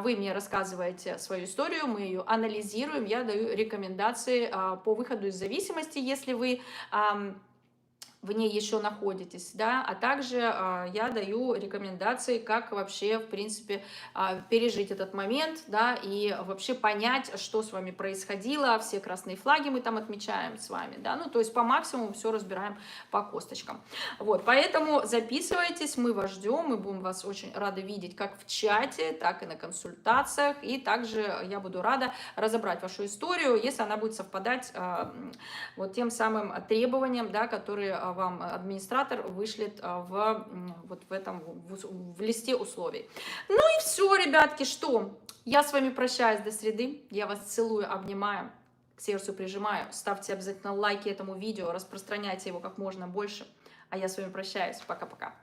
вы мне рассказываете свою историю, мы ее анализируем, я даю рекомендации по выходу из зависимости, если вы в ней еще находитесь, да, а также я даю рекомендации, как вообще, в принципе, пережить этот момент, да, и вообще понять, что с вами происходило, все красные флаги мы там отмечаем с вами, да, ну, то есть по максимуму все разбираем по косточкам. Вот, поэтому записывайтесь, мы вас ждем, мы будем вас очень рады видеть как в чате, так и на консультациях, и также я буду рада разобрать вашу историю, если она будет совпадать вот тем самым требованиям, да, которые вам администратор вышлет в листе условий. Ну и все, ребятки, что? Я с вами прощаюсь до среды. Я вас целую, обнимаю, к сердцу прижимаю. Ставьте обязательно лайки этому видео, распространяйте его как можно больше. А я с вами прощаюсь. Пока-пока.